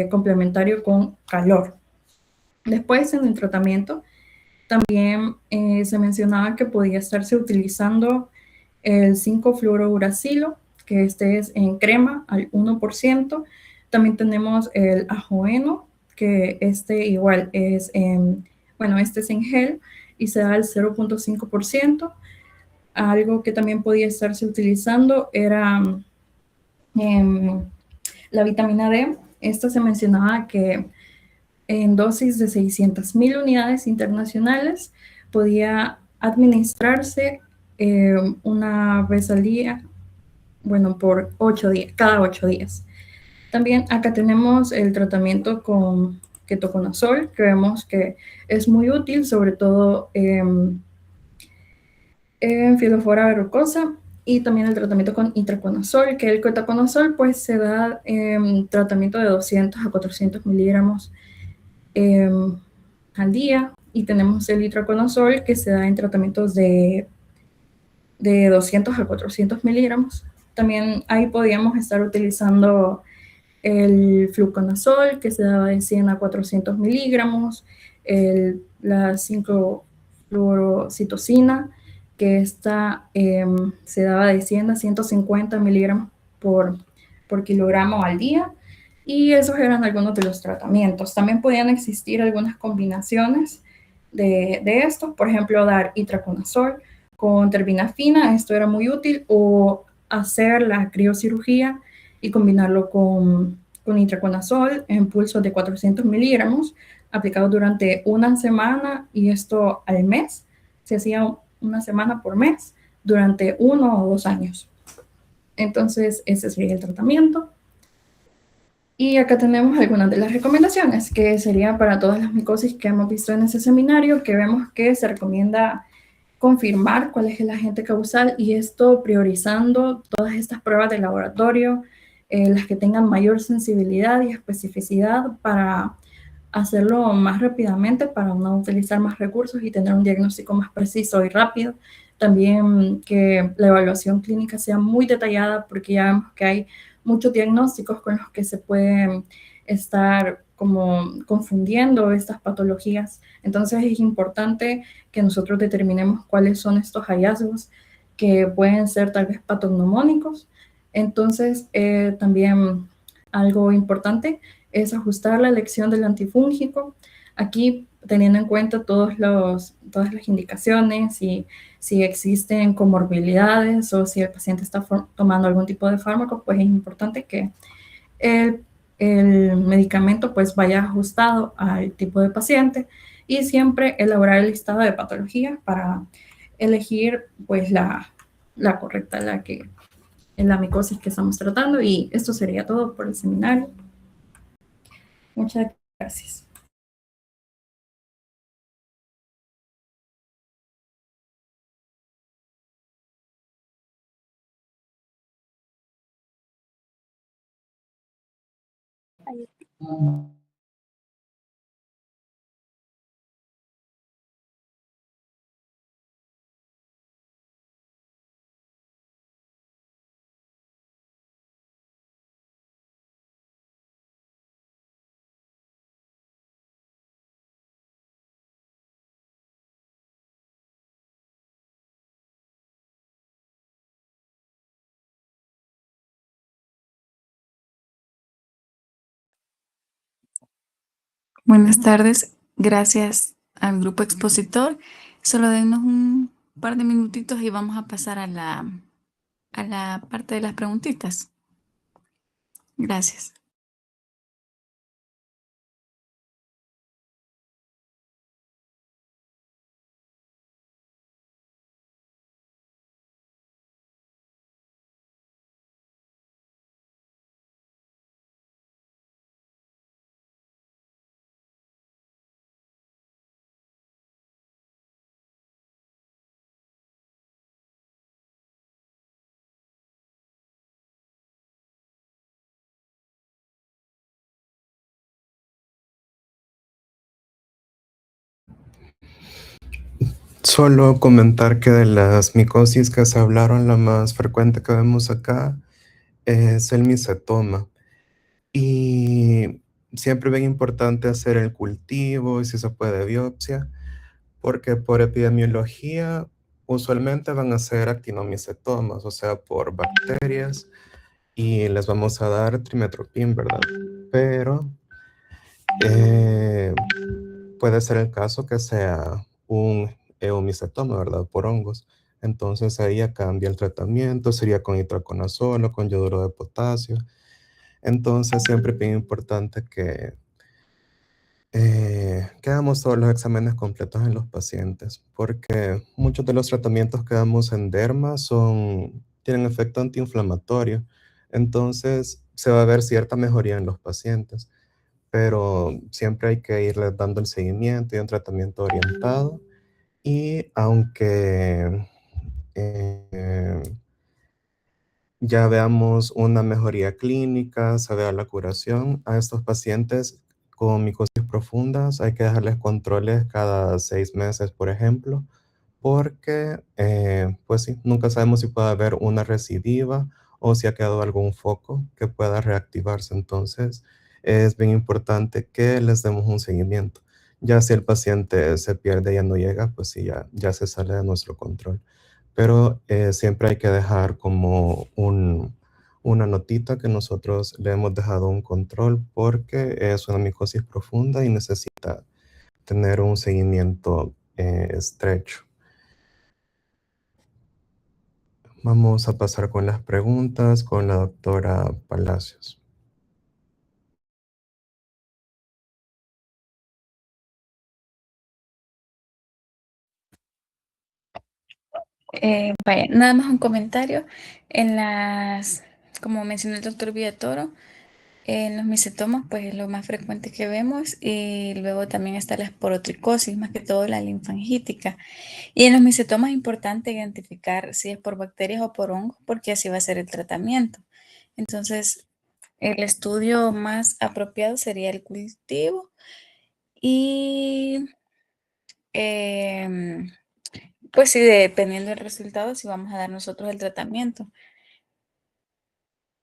complementario con calor. Después, en el tratamiento, también se mencionaba que podía estarse utilizando el 5-fluorouracilo, que es en crema al 1%. También tenemos el ajoeno, que igual es es en gel y se da al 0.5%. Algo que también podía estarse utilizando era la vitamina D. Esta se mencionaba que en dosis de 600.000 unidades internacionales podía administrarse una vez al día, por 8 días, cada 8 días. También acá tenemos el tratamiento con ketoconazol, que vemos que es muy útil, sobre todo en Filofora verrucosa, y también el tratamiento con itraconazol, que el ketoconazol pues se da en tratamiento de 200 a 400 miligramos al día, y tenemos el itraconazol que se da en tratamientos de 200 a 400 miligramos. También ahí podríamos estar utilizando el fluconazol, que se daba de 100 a 400 miligramos, la 5-fluorocitocina, que esta se daba de 100 a 150 miligramos por kilogramo al día, y esos eran algunos de los tratamientos. También podían existir algunas combinaciones de esto, por ejemplo, dar itraconazol con terbinafina, esto era muy útil, o hacer la criocirugía y combinarlo con itraconazol en pulsos de 400 miligramos, aplicado durante una semana, y esto al mes. Se hacía una semana por mes durante 1 o 2 años. Entonces, ese sería el tratamiento. Y acá tenemos algunas de las recomendaciones, que sería para todas las micosis que hemos visto en ese seminario, que vemos que se recomienda confirmar cuál es el agente causal, y esto priorizando todas estas pruebas de laboratorio, las que tengan mayor sensibilidad y especificidad, para hacerlo más rápidamente, para no utilizar más recursos y tener un diagnóstico más preciso y rápido. También que la evaluación clínica sea muy detallada, porque ya vemos que hay muchos diagnósticos con los que se pueden estar como confundiendo estas patologías. Entonces es importante que nosotros determinemos cuáles son estos hallazgos que pueden ser tal vez patognomónicos. Entonces también algo importante es ajustar la elección del antifúngico. Aquí, teniendo en cuenta todas las indicaciones, y si existen comorbilidades o si el paciente está tomando algún tipo de fármaco, pues es importante que el medicamento pues vaya ajustado al tipo de paciente, y siempre elaborar el listado de patologías para elegir pues la correcta, la micosis que estamos tratando. Y esto sería todo por el seminario. Muchas gracias. Buenas tardes, gracias al grupo expositor. Solo denos un par de minutitos y vamos a pasar a la parte de las preguntitas. Gracias. Solo comentar que de las micosis que se hablaron, la más frecuente que vemos acá es el micetoma. Y siempre bien importante hacer el cultivo y si se puede biopsia, porque por epidemiología usualmente van a ser actinomicetomas, o sea, por bacterias, y les vamos a dar trimetoprim, ¿verdad? Pero puede ser el caso que sea un eumicetoma, ¿verdad? Por hongos. Entonces ahí ya cambia el tratamiento, sería con itraconazol o con yoduro de potasio. Entonces siempre es bien importante que hagamos todos los exámenes completos en los pacientes, porque muchos de los tratamientos que damos en derma tienen efecto antiinflamatorio. Entonces se va a ver cierta mejoría en los pacientes, pero siempre hay que irles dando el seguimiento y un tratamiento orientado. Y aunque ya veamos una mejoría clínica, se vea la curación, a estos pacientes con micosis profundas hay que dejarles controles cada 6 meses, por ejemplo, porque, pues sí, nunca sabemos si puede haber una recidiva o si ha quedado algún foco que pueda reactivarse. Entonces, es bien importante que les demos un seguimiento. Ya si el paciente se pierde y ya no llega, pues sí, ya se sale de nuestro control. Pero siempre hay que dejar como una notita que nosotros le hemos dejado un control porque es una micosis profunda y necesita tener un seguimiento estrecho. Vamos a pasar con las preguntas con la doctora Palacios. Vaya, nada más un comentario. Como mencionó el doctor Villatoro, en los misetomas, pues es lo más frecuente que vemos, y luego también está la esporotricosis, más que todo la linfangítica. Y en los misetomas es importante identificar si es por bacterias o por hongos, porque así va a ser el tratamiento. Entonces, el estudio más apropiado sería el cultivo y pues sí, dependiendo del resultado, si vamos a dar nosotros el tratamiento.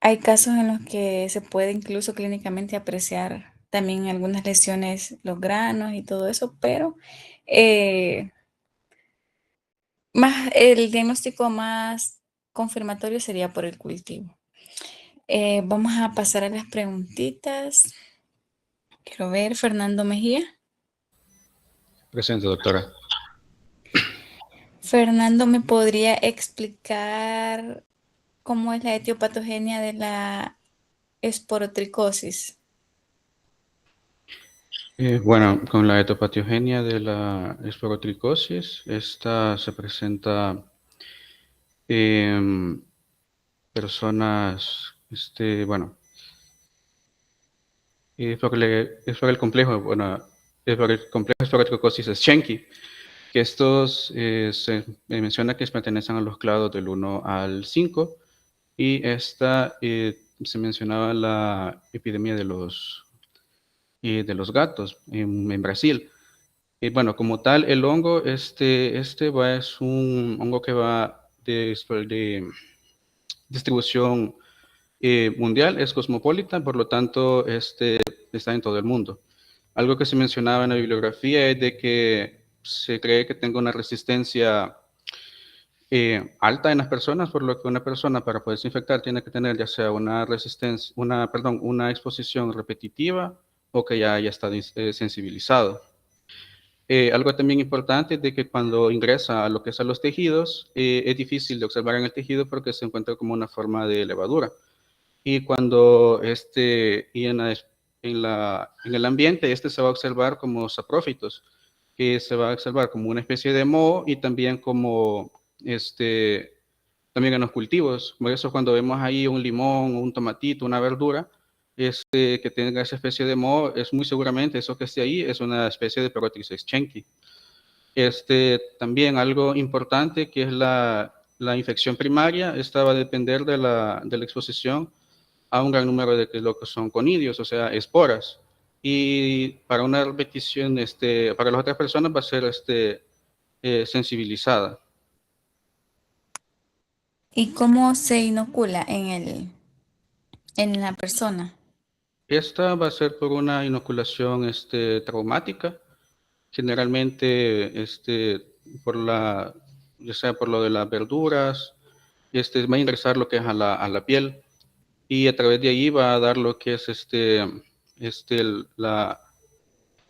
Hay casos en los que se puede incluso clínicamente apreciar también algunas lesiones, los granos y todo eso, pero el diagnóstico más confirmatorio sería por el cultivo. Vamos a pasar a las preguntitas. Quiero ver, Fernando Mejía. Presente, doctora. Fernando, ¿me podría explicar cómo es la etiopatogenia de la esporotricosis? Bueno, con la etopatiogenia de la esporotricosis, esta se presenta en personas, es por el complejo, es por el complejo esporotricosis Schenki, que estos se menciona que pertenecen a los clados del 1 al 5, y esta se mencionaba la epidemia de los gatos en Brasil. Bueno, como tal, el hongo, es un hongo que va de distribución mundial, es cosmopolita, por lo tanto, está en todo el mundo. Algo que se mencionaba en la bibliografía es de que se cree que tenga una resistencia alta en las personas, por lo que una persona para poderse infectar tiene que tener ya sea una exposición repetitiva o que ya está sensibilizado. Algo también importante es de que cuando ingresa a lo que es a los tejidos, es difícil de observar en el tejido porque se encuentra como una forma de levadura. Y cuando en el ambiente, se va a observar como saprófitos, que se va a observar como una especie de moho y también como también en los cultivos. Por eso cuando vemos ahí un limón, un tomatito, una verdura, que tenga esa especie de moho, es muy seguramente eso que esté ahí es una especie de Porotrix schenki. También algo importante que es la infección primaria, esta va a depender de la exposición a un gran número de lo que son conidios, o sea, esporas. Y para una repetición, para las otras personas va a ser sensibilizada. ¿Y cómo se inocula en la persona? Esta va a ser por una inoculación traumática, generalmente ya sea por lo de las verduras, va a ingresar lo que es a la piel, y a través de ahí va a dar lo que es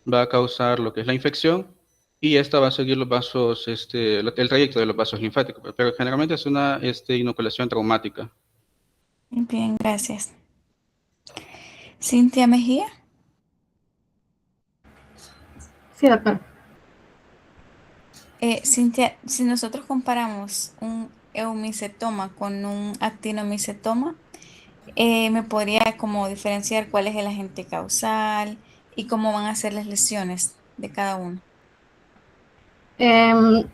va a causar lo que es la infección, y esta va a seguir los vasos, el trayecto de los vasos linfáticos, pero generalmente es una inoculación traumática. Bien, gracias. Cintia Mejía. Sí, doctor. Cintia, si nosotros comparamos un eumicetoma con un actinomicetoma, ¿me podría como diferenciar cuál es el agente causal y cómo van a ser las lesiones de cada uno? En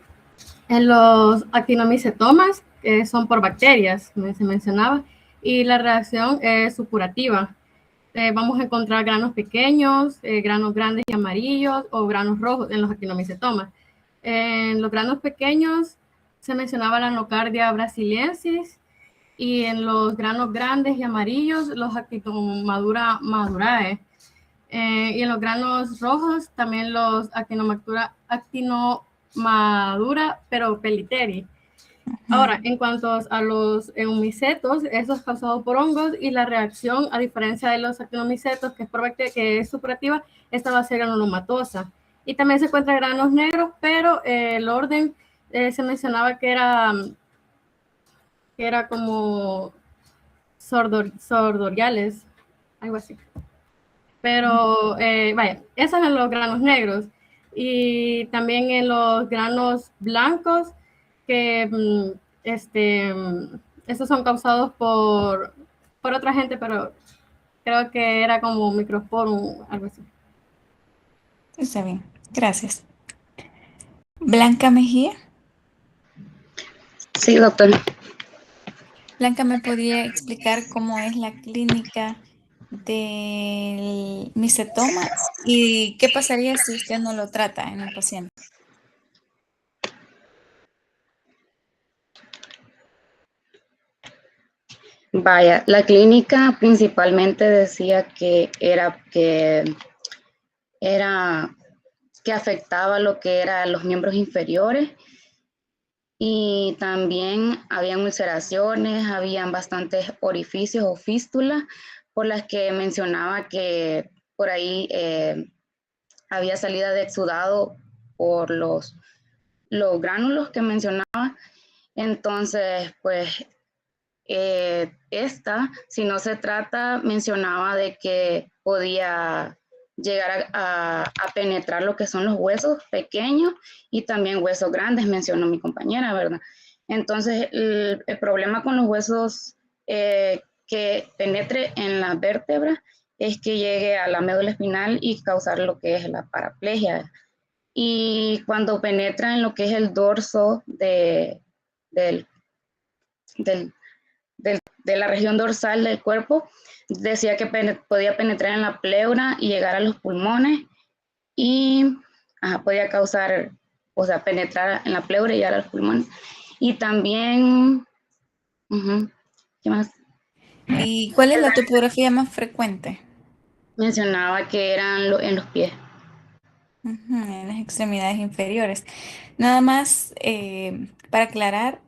los actinomicetomas, son por bacterias, como se mencionaba, y la reacción es supurativa. vamos a encontrar granos pequeños, granos grandes y amarillos o granos rojos en los actinomycetomas. En los granos pequeños se mencionaba la nocardia brasiliensis y en los granos grandes y amarillos los actinomadura madurae. Y en los granos rojos también los actinomadura pero peliteri. Ahora, en cuanto a los eumicetos, eso es causado por hongos y la reacción, a diferencia de los actinomicetos, que es supurativa, esta va a ser granulomatosa. Y también se encuentran granos negros, pero el orden se mencionaba que era como sordoriales, algo así. Pero vaya, esos en los granos negros. Y también en los granos blancos, que estos son causados por otra gente, pero creo que era como microsporum, algo así. Está bien, gracias. Blanca Mejía. Sí, doctor. Blanca, ¿me podría explicar cómo es la clínica del micetoma y qué pasaría si usted no lo trata en un paciente? Vaya, la clínica principalmente decía que afectaba lo que eran los miembros inferiores y también habían ulceraciones, habían bastantes orificios o fístulas por las que mencionaba que por ahí había salida de exudado por los gránulos que mencionaba. Entonces, pues si no se trata, mencionaba de que podía llegar a penetrar lo que son los huesos pequeños y también huesos grandes, mencionó mi compañera, ¿verdad? Entonces, el problema con los huesos que penetre en la vértebra es que llegue a la médula espinal y causar lo que es la paraplegia. Y cuando penetra en lo que es el dorso de la región dorsal del cuerpo, decía que podía penetrar en la pleura y llegar a los pulmones y podía causar, o sea, penetrar en la pleura y llegar a los pulmones. Y también, ¿qué más? ¿Y cuál es la topografía más frecuente? Mencionaba que eran en los pies. En las extremidades inferiores. Nada más para aclarar,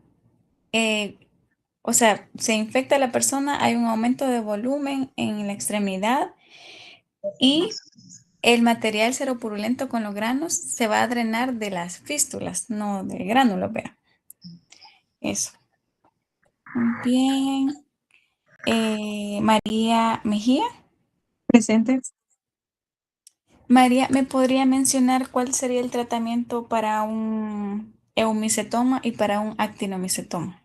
o sea, se infecta la persona, hay un aumento de volumen en la extremidad y el material seropurulento con los granos se va a drenar de las fístulas, no del gránulo, vea. Eso. Bien. María Mejía. Presente. María, ¿me podría mencionar cuál sería el tratamiento para un eumicetoma y para un actinomicetoma?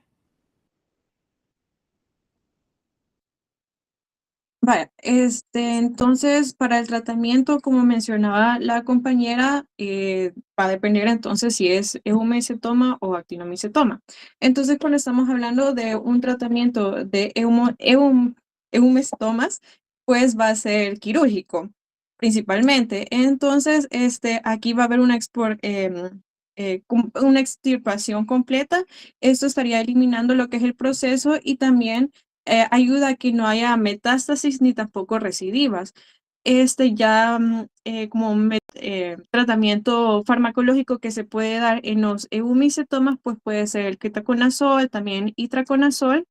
Vaya, entonces para el tratamiento, como mencionaba la compañera, va a depender entonces si es eumicetoma o actinomicetoma. Entonces, cuando estamos hablando de un tratamiento de eumicetomas, pues va a ser quirúrgico principalmente. Entonces, aquí va a haber una extirpación completa. Esto estaría eliminando lo que es el proceso y también ayuda a que no haya metástasis ni tampoco recidivas. Como tratamiento farmacológico que se puede dar en los eumicetomas, pues puede ser el ketoconazol, también itraconazol.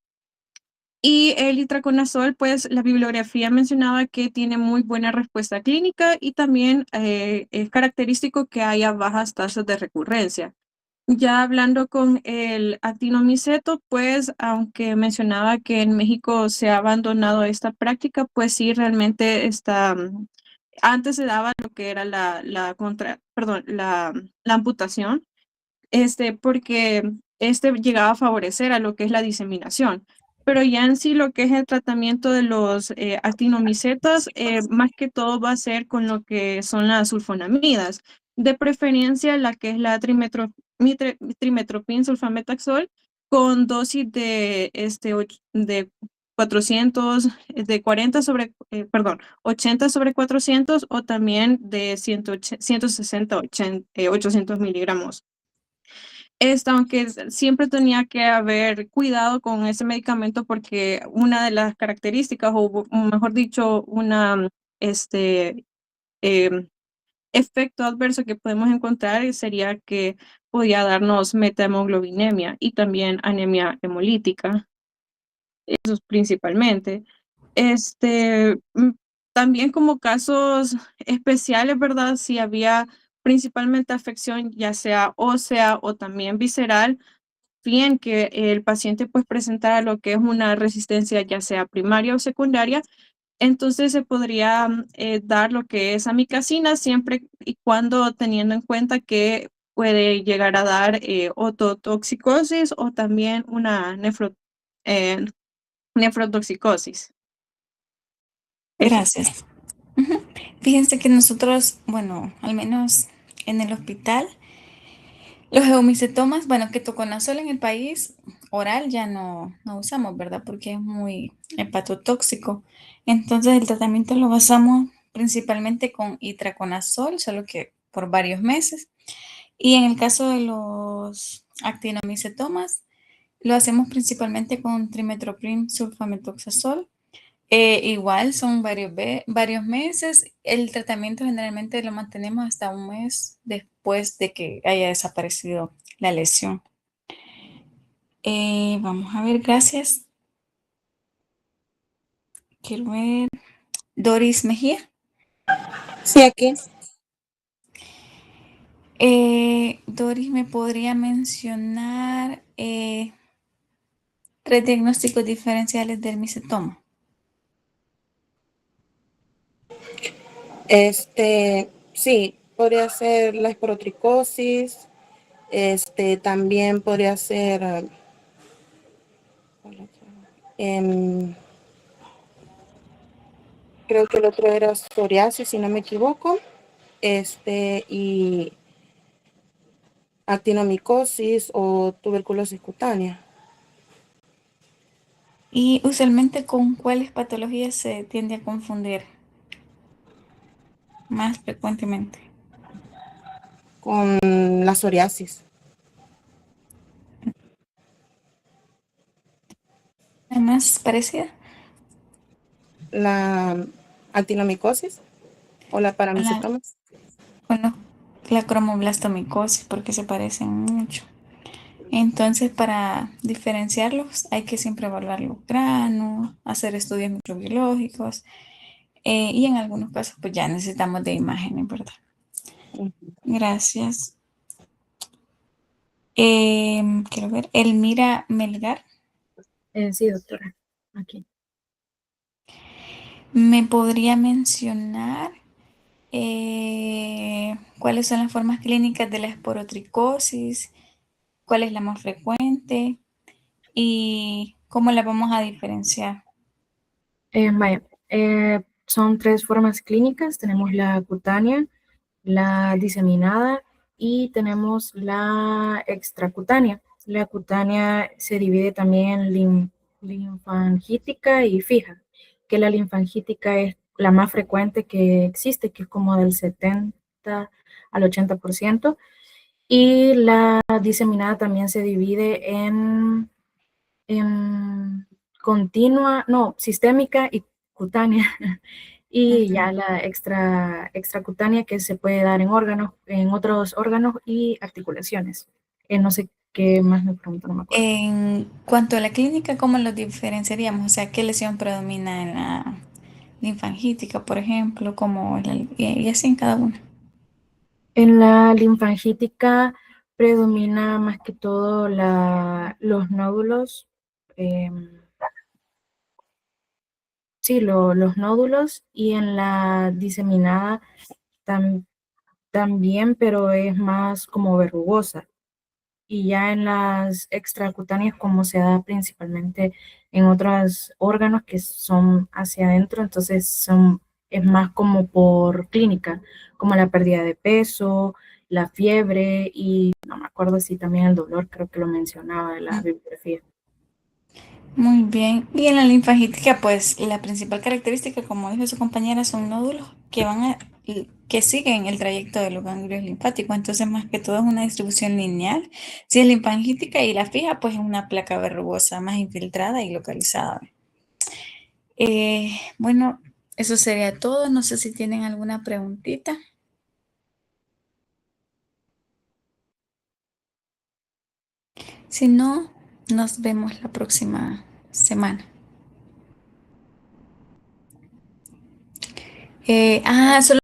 Y el itraconazol, pues la bibliografía mencionaba que tiene muy buena respuesta clínica y también es característico que haya bajas tasas de recurrencia. Ya hablando con el actinomiceto, pues aunque mencionaba que en México se ha abandonado esta práctica, pues sí, realmente antes se daba lo que era la amputación, porque llegaba a favorecer a lo que es la diseminación. Pero ya en sí lo que es el tratamiento de los actinomicetos, más que todo va a ser con lo que son las sulfonamidas. De preferencia la que es la trimetropin sulfametaxol con dosis de 400, de 80 sobre 400 o también de 160, 800 miligramos. Aunque siempre tenía que haber cuidado con ese medicamento porque una de las características, o mejor dicho, efecto adverso que podemos encontrar sería que podía darnos metahemoglobinemia y también anemia hemolítica, esos principalmente. También como casos especiales, ¿verdad? Si había principalmente afección ya sea ósea o también visceral, bien que el paciente pues presentara lo que es una resistencia ya sea primaria o secundaria, entonces se podría dar lo que es amicacina siempre y cuando teniendo en cuenta que puede llegar a dar ototoxicosis o también una nefrotoxicosis. Gracias. Ujú. Fíjense que nosotros, bueno, al menos en el hospital, los eumicetomas, bueno, ketoconazol en el país oral ya no usamos, ¿verdad? Porque es muy hepatotóxico. Entonces el tratamiento lo basamos principalmente con itraconazol, solo que por varios meses. Y en el caso de los actinomicetomas, lo hacemos principalmente con trimethoprim sulfamethoxazol. Igual son varios meses. El tratamiento generalmente lo mantenemos hasta un mes después de que haya desaparecido la lesión. Vamos a ver, gracias. Quiero ver. Doris Mejía. Sí, aquí. Doris, ¿me podría mencionar 3 diagnósticos diferenciales del micetoma? Sí, podría ser la esporotricosis, también podría ser creo que el otro era psoriasis, si no me equivoco, y actinomicosis o tuberculosis cutánea. Y usualmente, ¿con cuáles patologías se tiende a confundir más frecuentemente? Con la psoriasis. ¿La más parecida? La actinomicosis o la paramicetomas. Bueno, la cromoblastomicosis, porque se parecen mucho. Entonces, para diferenciarlos, hay que siempre evaluar los granos, hacer estudios microbiológicos, y en algunos casos, pues ya necesitamos de imágenes, ¿verdad? Gracias. Quiero ver, Elmira Melgar. Sí, doctora, aquí. ¿Me podría mencionar cuáles son las formas clínicas de la esporotricosis? ¿Cuál es la más frecuente? ¿Y cómo la vamos a diferenciar? Vaya, son 3 formas clínicas. Tenemos la cutánea, la diseminada y tenemos la extracutánea. La cutánea se divide también en linfangítica y fija, que la linfangítica es la más frecuente que existe, que es como del 70 al 80%, y la diseminada también se divide en continua, no, sistémica y cutánea. Y ya la extracutánea que se puede dar en órganos, en otros órganos y articulaciones. No sé qué más me preguntó, no me acuerdo. En cuanto a la clínica, ¿cómo lo diferenciaríamos? O sea, ¿qué lesión predomina en la linfangítica, por ejemplo? Y así en cada una. En la linfangítica predomina más que todo los nódulos. Sí, los nódulos, y en la diseminada también, pero es más como verrugosa. Y ya en las extracutáneas, como se da principalmente en otros órganos que son hacia adentro, entonces es más como por clínica, como la pérdida de peso, la fiebre y no me acuerdo si también el dolor, creo que lo mencionaba en la bibliografía. Muy bien. Y en la linfangítica, pues la principal característica, como dijo su compañera, son nódulos que siguen el trayecto de los ganglios linfáticos. Entonces, más que todo es una distribución lineal. Si es linfangítica y la fija, pues es una placa verrugosa más infiltrada y localizada. Bueno, eso sería todo. No sé si tienen alguna preguntita. Si no, nos vemos la próxima semana. Solo